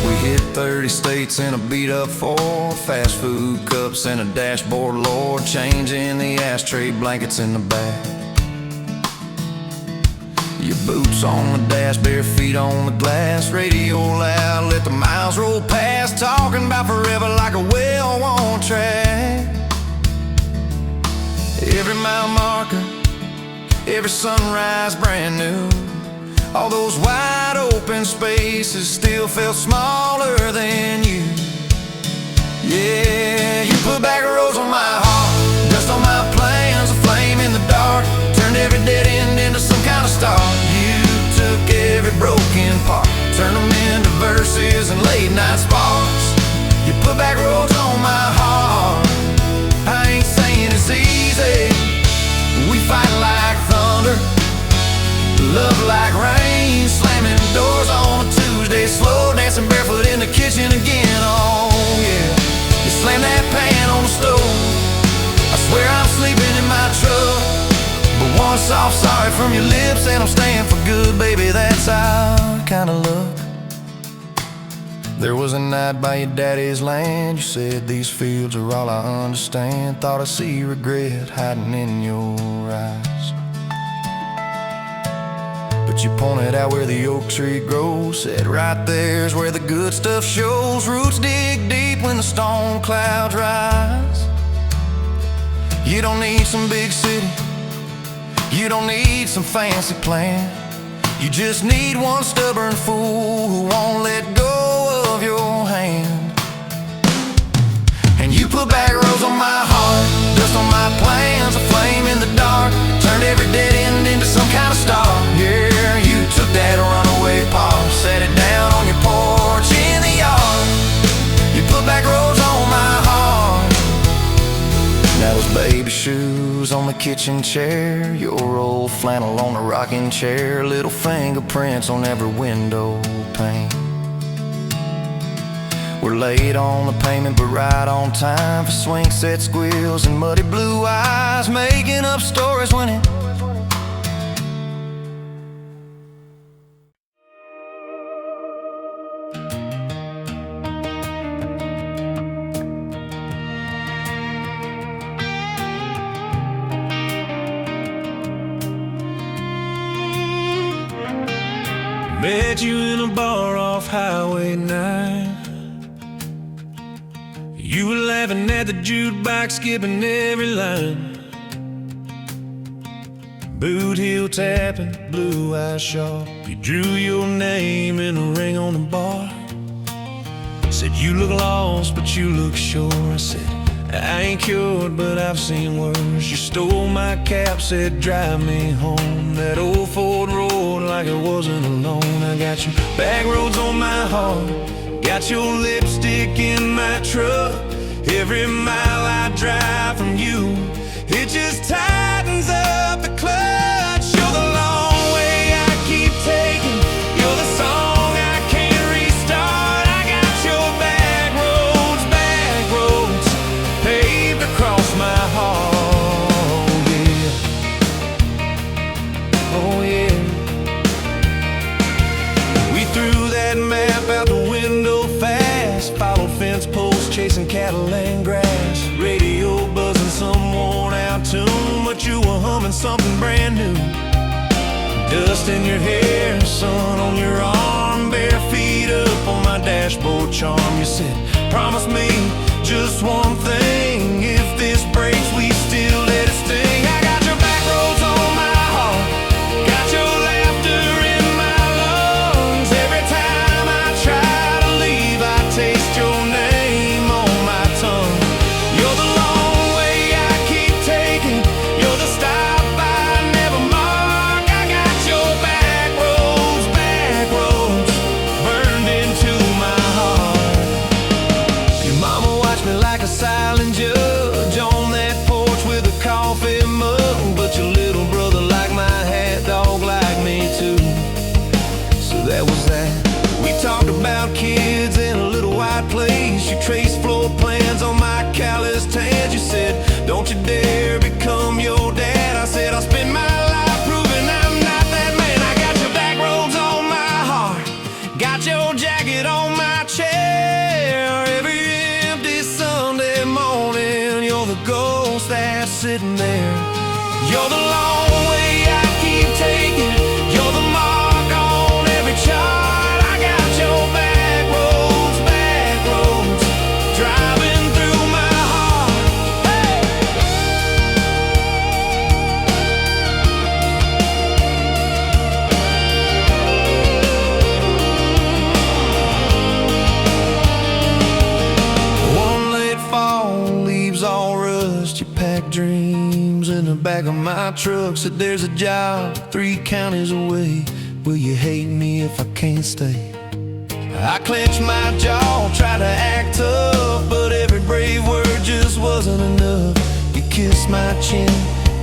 We hit 30 states in a beat-up Ford, fast food cups and a dashboard, Lord, changing the ashtray blankets in the back. Your boots on the dash, bare feet on the glass, radio loud, let the miles roll past, talking about forever like a well-worn track. Every mile marker, every sunrise brand new, all those wide open spaces still felt smaller than you. Yeah, you put back roads on my heart, dust on my plans, a flame in the dark, turned every dead end into some kind of star. You took every broken part, turned them into verses and late night sparks. You put back roads on my heart. I ain't saying it's easy. We fight like thunder, love like rain, slamming doors on a Tuesday, slow dancing barefoot in the kitchen again. Oh yeah, you slam that pan on the stove. I swear I'm sleeping in my truck, but one soft sorry from your lips and I'm staying for good, baby, that's our kind of luck. There was a night by your daddy's land. You said these fields are all I understand. Thought I see regret hiding in your eyes, but you pointed out where the oak tree grows. Said right there's where the good stuff shows. Roots dig deep when the storm clouds rise. You don't need some big city, you don't need some fancy plan. You just need one stubborn fool who won't let go of your hand. And you put back roads on my heart, dust on my plans, a flame in the dark, turned every dead end into some kind of star. Yeah, you took that runaway paw, set it down on your porch in the yard. You put back roads on my heart. Now those baby shoes on the kitchen chair, your old flannel on the rocking chair, little fingerprints on every window pane. We're late on the payment but right on time for swing set squeals and muddy blue eyes, making up stories when it met you in a bar off Highway 9. You were laughing at the jukebox, skipping every line. Boot heel tapping, blue eyes sharp. You drew your name in a ring on the bar. Said you look lost, but you look sure. I said I ain't cured, but I've seen worse. You stole my cap, said drive me home. That old Ford road like it wasn't alone. I got your back roads on my heart, got your lipstick in my truck. Every mile I drive from you, it just tightens up the clutch. You're the long way I keep taking, you're the song I can't restart. I got your back roads paved across my heart. Yeah, oh yeah. We threw that map out the window fast, followed fence posts, chasing cattle and grass, radio buzzing some worn out tune, but you were humming something brand new. Dust in your hair, sun on your arm, bare feet up on my dashboard charm. You said, promise me just one thing, if this breaks we still let it sting. I got your back roads on my heart, got your laughter in my lungs. Every time I try to leave, I taste your name on my tongue. You're the long way I keep taking, you're the stop I never mark. I got your back roads burned into my heart. Your mama watched me like a silent judge on that porch with a coffee mug, but your little brother liked my hat, dog like me too. So that was that. We talked about kids in a little white place. You traced floor plans on my calloused hands. You said, don't you dare become your dad. I said, I'll spend my life proving I'm not that man. I got your back roads on my heart, got your jacket on my chair. Every empty Sunday morning, you're the ghost that's sitting there. You're the long way I keep taking, you're the mark on every chart. I got your back roads driving through my heart. Hey! One late fall, leaves all rust. You pack dreams in a bag back of my truck said there's a job 3 counties away. Will you hate me if I can't stay? I clenched my jaw, tried to act tough, but every brave word just wasn't enough. You kissed my chin,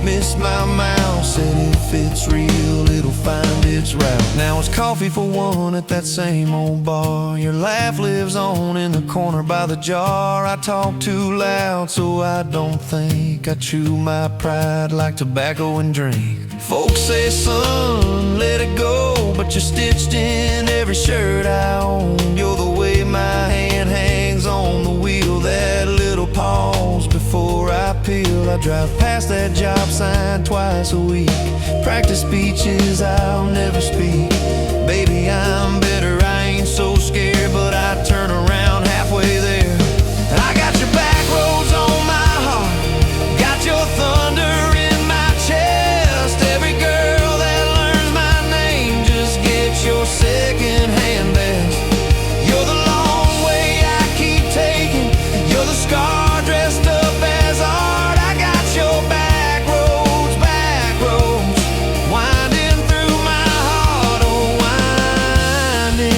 missed my mouth, said if it's real, it'll find its route. Now it's coffee for one at that same old bar. Your laugh lives on in the corner by the jar. I talk too loud, so I don't think. I chew my pride like tobacco and drink. Folks say, son, let it go, but you're stitched in every shirt I own. You're the way my hand hangs on the wheel, that little pause before I peel. I drive past that job sign twice a week, practice speeches I'll never speak. Baby, I'm better, I ain't so scared, but I turn around halfway there. I got your back roads on my heart, got your thunder in my chest. Every girl that learns my name just gets your second-hand best. You're the long way I keep taking, you're the scar dressed up as art. I got your back roads, winding through my heart, oh winding.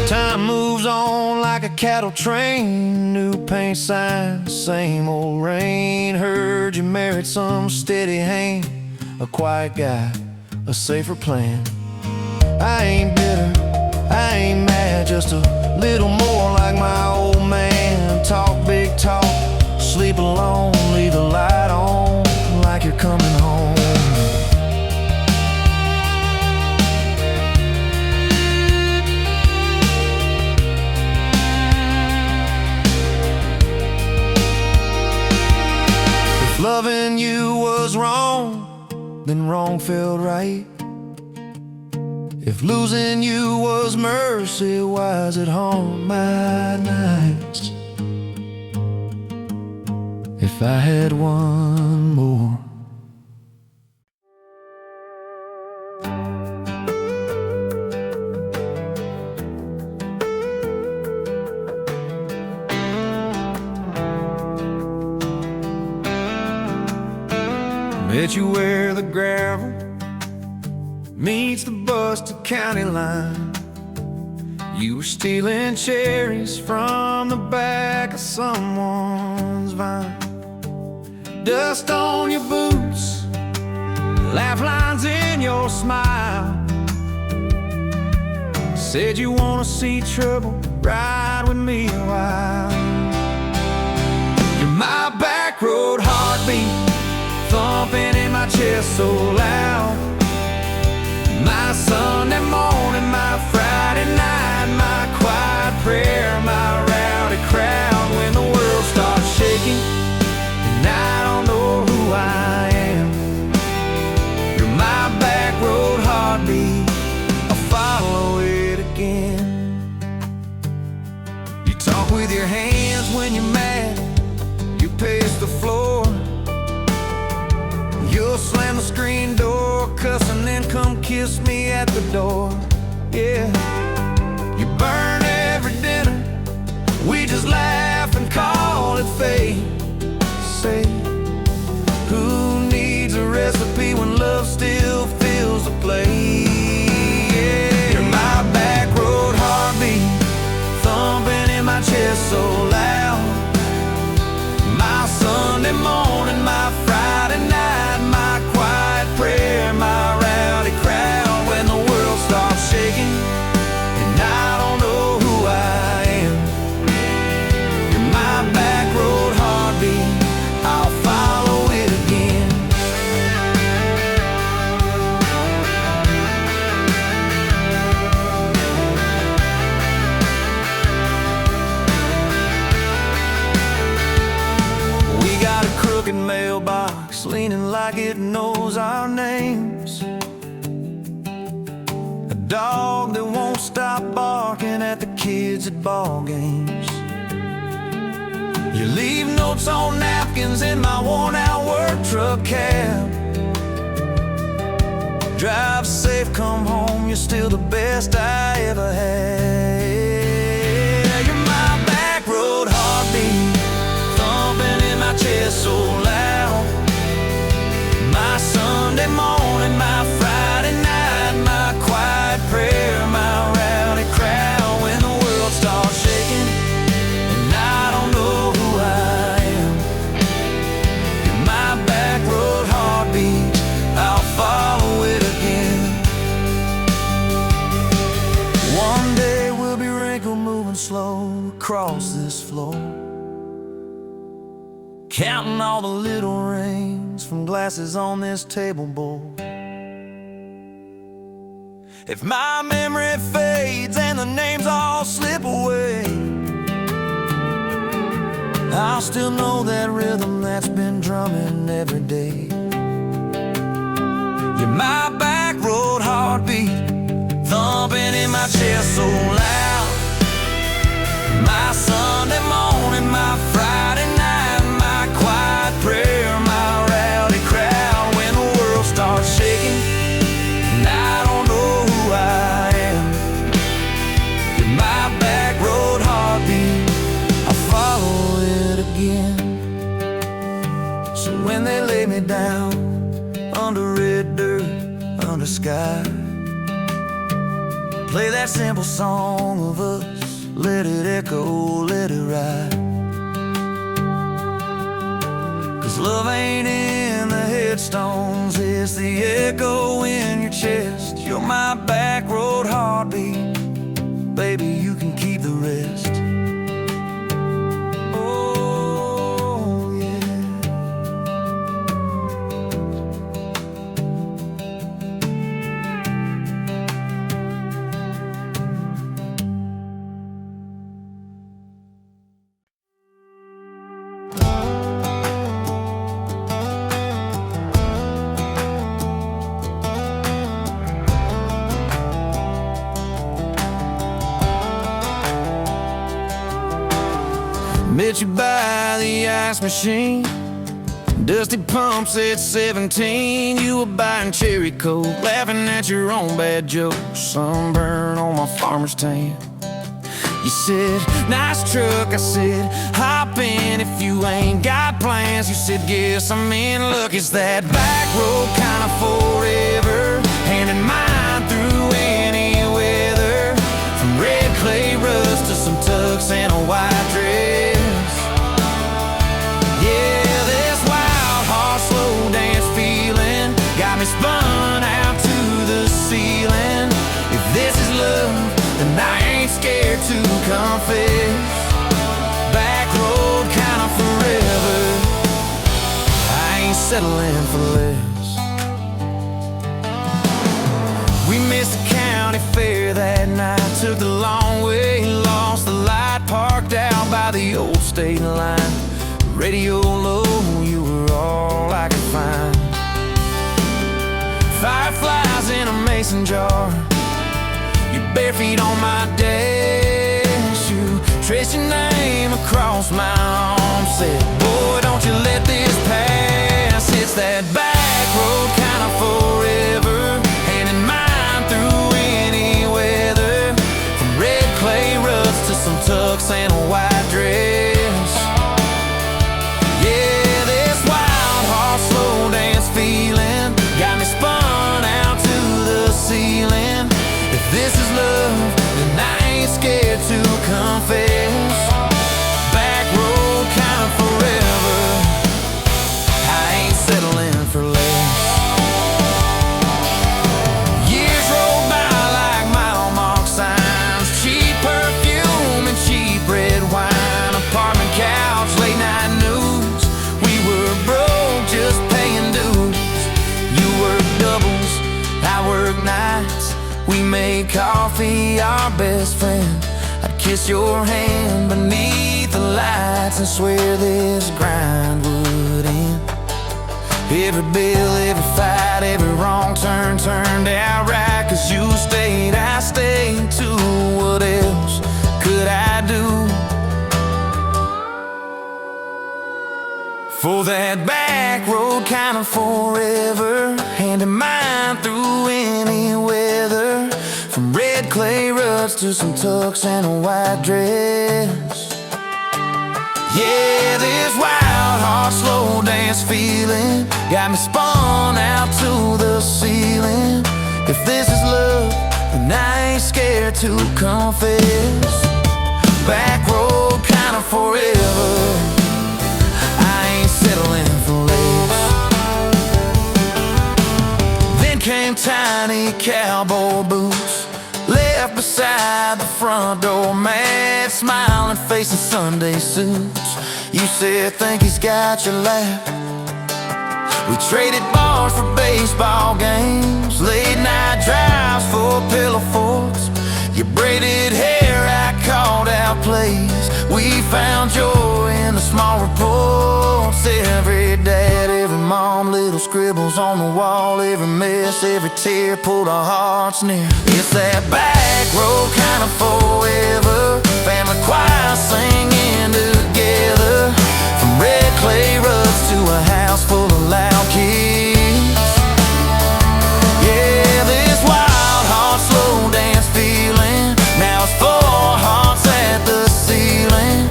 Time moves on like a cattle train, new paint sign, same old rain. Heard you married some steady hand, a quiet guy, a safer plan. I ain't bitter, I ain't mad, just a little more like my old man. Talk big talk, sleep alone, leave the light on like you're coming home. If loving you was wrong, then wrong felt right. If losing you was mercy, why is it haunt my nights? If I had one more. Met you where the gravel meets the Buster County line. You were stealing cherries from the back of someone's vine. Dust on your boots, laugh lines in your smile. Said you wanna see trouble, ride with me a while. You're my back road heartbeat, thumping in my chest so loud. My Sunday morning, my Friday night, my quiet prayer, my rowdy crowd. When the world starts shaking and I don't know who I am, you're my back road heartbeat, I'll follow it again. You talk with your hands when you're mad, you pace the floor. You'll slam the screen door, cuss and then come kiss me at the door. Yeah, you burn every dinner, we just laugh and call it fate. Say, who needs a recipe when love still fills the plate? Yeah, you're my back road heartbeat, thumping in my chest so loud. My Sunday morning, my Friday night, my quiet prayer, my rowdy crowd. When the world starts shaking and I don't know who I am, you're my back road heartbeat, I'll follow it again. We got a crooked mailbox leaning like it knows our names, a dog that won't stop barking at the kids at ball games. You leave notes on napkins in my worn out work truck cab. Drive safe, come home, you're still the best I ever had. You're my back road heartbeat, thumping in my chest so loud. My Sunday morning, my Friday night, my quiet prayer, my rowdy crowd. When the world starts shaking and I don't know who I am, you're my back road heartbeat, I'll follow it again. One day we'll be wrinkled, moving slow across this floor, counting all the little rings from glasses on this table board. If my memory fades and the names all slip away, I'll still know that rhythm that's been drumming every day. You're my back road heartbeat, thumping in my chest so loud. My Sunday morning, my Friday night, my quiet prayer, my rowdy crowd. When the world starts shaking and I don't know who I am, you're my back road heartbeat, I'll follow it again. So when they lay me down under red dirt, under sky, play that simple song of us, let it echo, let it ride. 'Cause love ain't in the headstones, it's the echo in your chest. You're my back road heartbeat, baby, you can keep the rest. Oh, yeah. Met you by the ice machine, dusty pumps at 17. You were buying cherry coke, laughing at your own bad jokes, sunburn on my farmer's tan. You said, nice truck, I said, hop in if you ain't got plans. You said, guess I'm in luck. It's that back road kind of forever, hand in mind through any weather. From red clay rust to some tux and a white dress. Yeah, this wild horse slow dance feeling got me spun out to the ceiling. If this is love, then I ain't scared to confess. Back road kind of forever, I ain't settling for less. We missed the county fair that night, took the long way, lost the light, parked out by the old state line. Radio low, you were all I could find. Fireflies in a mason jar, your bare feet on my dash. You traced your name across my arm, said, boy, don't you let this pass. It's that back road kind of forever, hand in mind through any weather. From red clay rust to some tux and a white dress. Yeah, this wild horse slow dance feeling got me spun out to the ceiling. If this is love, then I ain't scared to confess. Back road kind of forever, I ain't settling for less. Years roll by like mile-mark signs, cheap perfume and cheap red wine, apartment couch, late night news. We were broke, just paying dues. You work doubles, I work nights. We made coffee our best friend. I'd kiss your hand beneath the lights and swear this grind would end. Every bill, every fight, every wrong turn turned out right. 'Cause you stayed, I stayed too. What else could I do? For that back road kind of forever, handing mine through any weather. From red clay ruts to some tucks and a white dress. Yeah, this wild heart slow dance feeling got me spun out to the ceiling. If this is love, then I ain't scared to confess. Back road kinda forever, I ain't settling for less. Then came tiny cowboy boots, left beside the front door, mad smiling face in Sunday suits. You said, think he's got your lap. We traded bars for baseball games, late night drives for pillow forts. Your braided hair I called out plays. We found joy in the small reports. Every dad, every mom, little scribbles on the wall. Every mess, every tear pulled our hearts near. It's that back road kind of forever, family choir singing together. From red clay ruts to a house full of loud kids. Yeah, this wild heart slow dance feeling, now it's 4 hearts at the ceiling.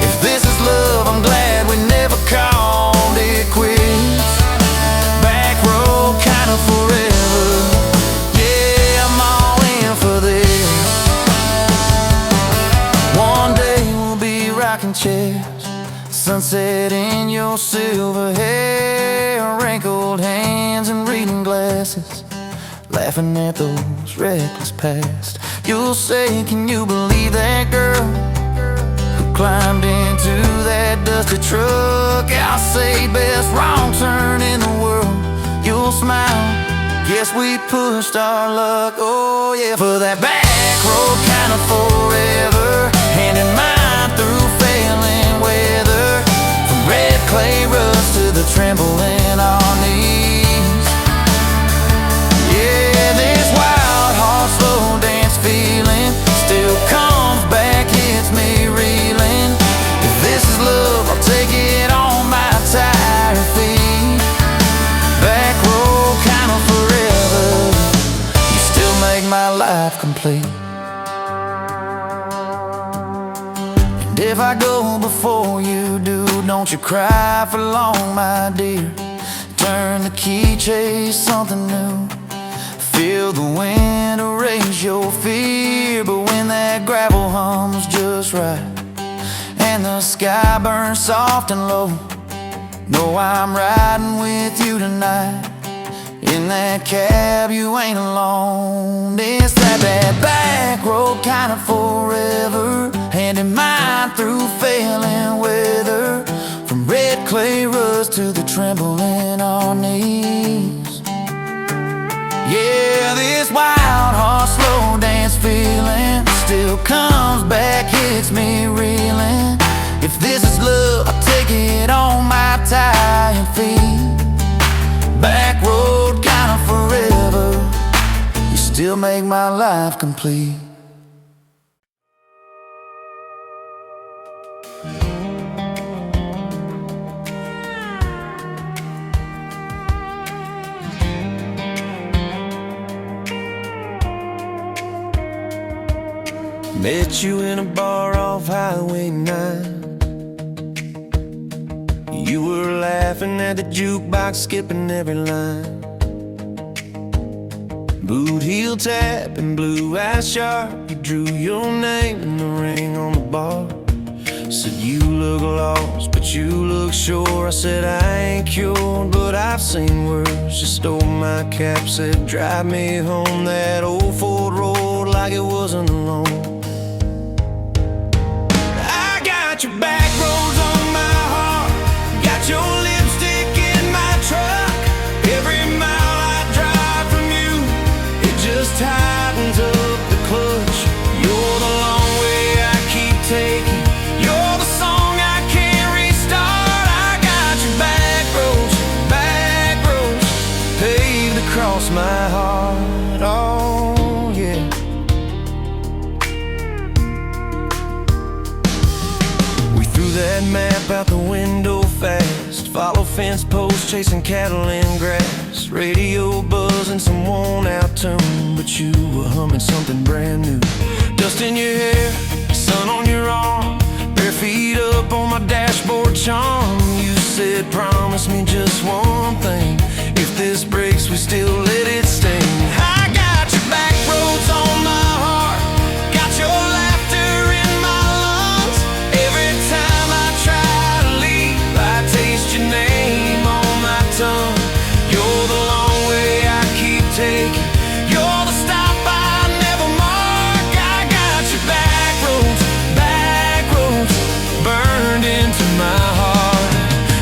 If this is love, I'm glad we never called it quits. Back road kinda forever, yeah, I'm all in for this. One day we'll be rocking chairs, sunset in your silver hair, wrinkled hands and reading glasses, laughing at those reckless past. You'll say, can you believe that girl who climbed into that dusty truck? I'll say, best wrong turn in the world. You'll smile, guess we pushed our luck. Oh yeah, for that back road kind of forever, handing mine through failing weather. From red clay ruts to the tremble in our knees. Yeah, this wild heart slow dance feeling still comes back, hits me reeling. If this is love, I'll take it on my tired feet. Back road kinda forever, you still make my life complete. And if I go before you do, don't you cry for long, my dear. Turn the key, chase something new. Feel the wind erase your fear. But when that gravel hums just right and the sky burns soft and low, know I'm riding with you tonight. In that cab you ain't alone. It's that back road kind of forever, handing mine through failing weather. From red clay ruts to the tremble in our knees. Yeah, this wild heart slow dance feeling still comes back, hits me reeling. If this is love, I'll take it on my tired feet. Back road kinda forever, you still make my life complete. Met you in a bar off Highway 9. You were laughing at the jukebox, skipping every line. Boot heel tap and blue eyes sharp, you drew your name in the ring on the bar. Said you look lost, but you look sure. I said I ain't cured, but I've seen worse. You stole my cap, said drive me home that old Ford road like it wasn't alone. Got your back roads on my heart, got your lipstick in my truck. Every mile I drive from you, it just tightens up the clutch. You're the long way I keep taking, you're the song I can't restart. I got your back roads paved across my heart. Oh yeah. That map out the window, fast. Follow fence posts, chasing cattle in grass. Radio buzzing some worn out tune, but you were humming something brand new. Dust in your hair, sun on your arm, bare feet up on my dashboard charm. You said, promise me just one thing, if this breaks, we still let it sting. I got your back roads on my heart, got your laughter in my lungs. Every time I try to leave, I taste your name on my tongue. You're the long way I keep taking, you're the stop I never mark. I got your back roads burned into my heart.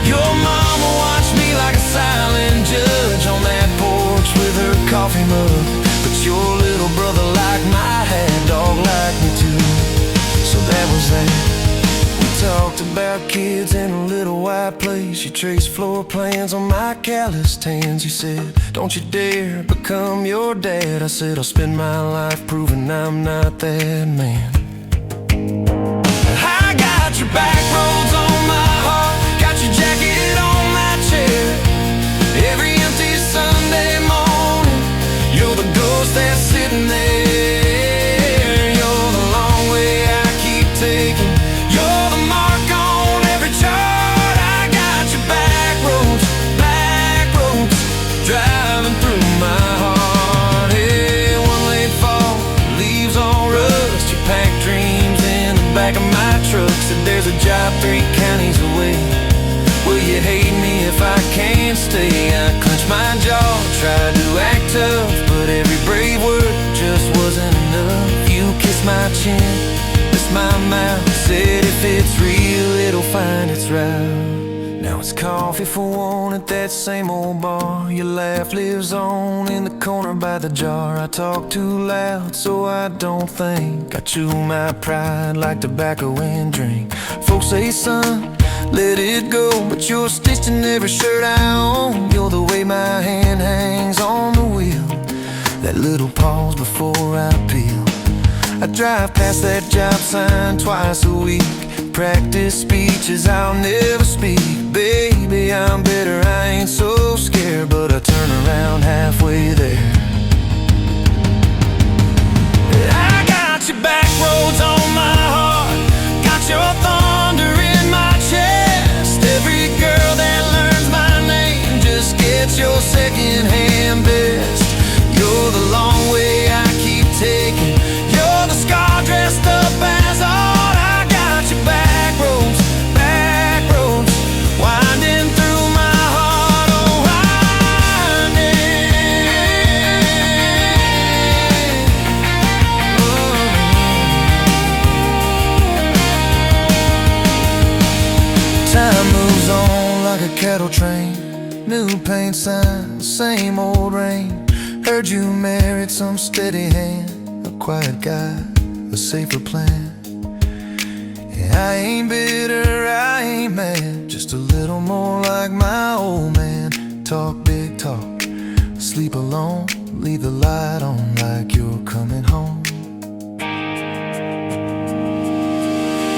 Your mama watched me like a silent judge on that porch with her coffee mug, but your little brother liked my hat, dog liked me too. So that was that. We talked about kids in a little white place. You traced floor plans on my calloused hands. You said, don't you dare become your dad. I said, I'll spend my life proving I'm not that man. I got your back roads on my heart, got your jacket on my chair. Every empty Sunday morning, you're the ghost that's sitting there. You're the long way I keep taking, you're the mark on every chart. I got your back roads driving through my heart. Hey, one late fall, leaves all rust. You pack dreams in the back of my truck. Said there's a job 3 counties away. Will you hate me if I can't stay? I clenched my jaw, tried to act tough, but every brave word just wasn't enough. You kissed my chin, kissed my mouth, said if it's real, it'll find its route. Now it's coffee for one at that same old bar. Your laugh lives on in the corner by the jar. I talk too loud, so I don't think. I chew my pride like tobacco and drink. Folks say, son, let it go, but you're stitched in every shirt I own. You're the way my hand hangs on the wheel, that little pause before I peel. I drive past that job sign twice a week, practice speeches I'll never speak. Baby, I'm better, I ain't so scared, but I turn around halfway there. I got your back roads on my heart, got your thunder in my chest. Every girl that learns my name just gets your second-hand best. You're the long way I keep taking, you're the scar dressed up as art. I got your back roads winding through my heart, oh winding. Time moves on like a cattle train, new paint signs, same old rain. Heard you married some steady hand, a quiet guy, a safer plan. Yeah, I ain't bitter, I ain't mad, just a little more like my old man. Talk big talk, sleep alone, leave the light on like you're coming home.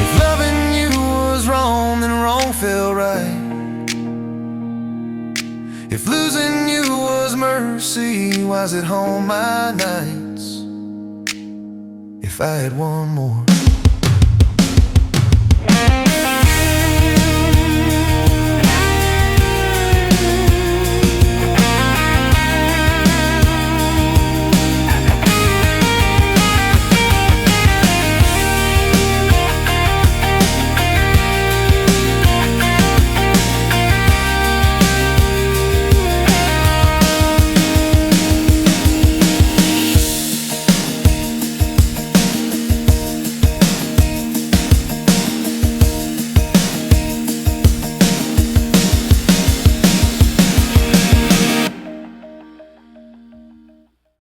If loving you was wrong, then wrong felt right. If losing you was mercy, why's it home my nights? If I had one more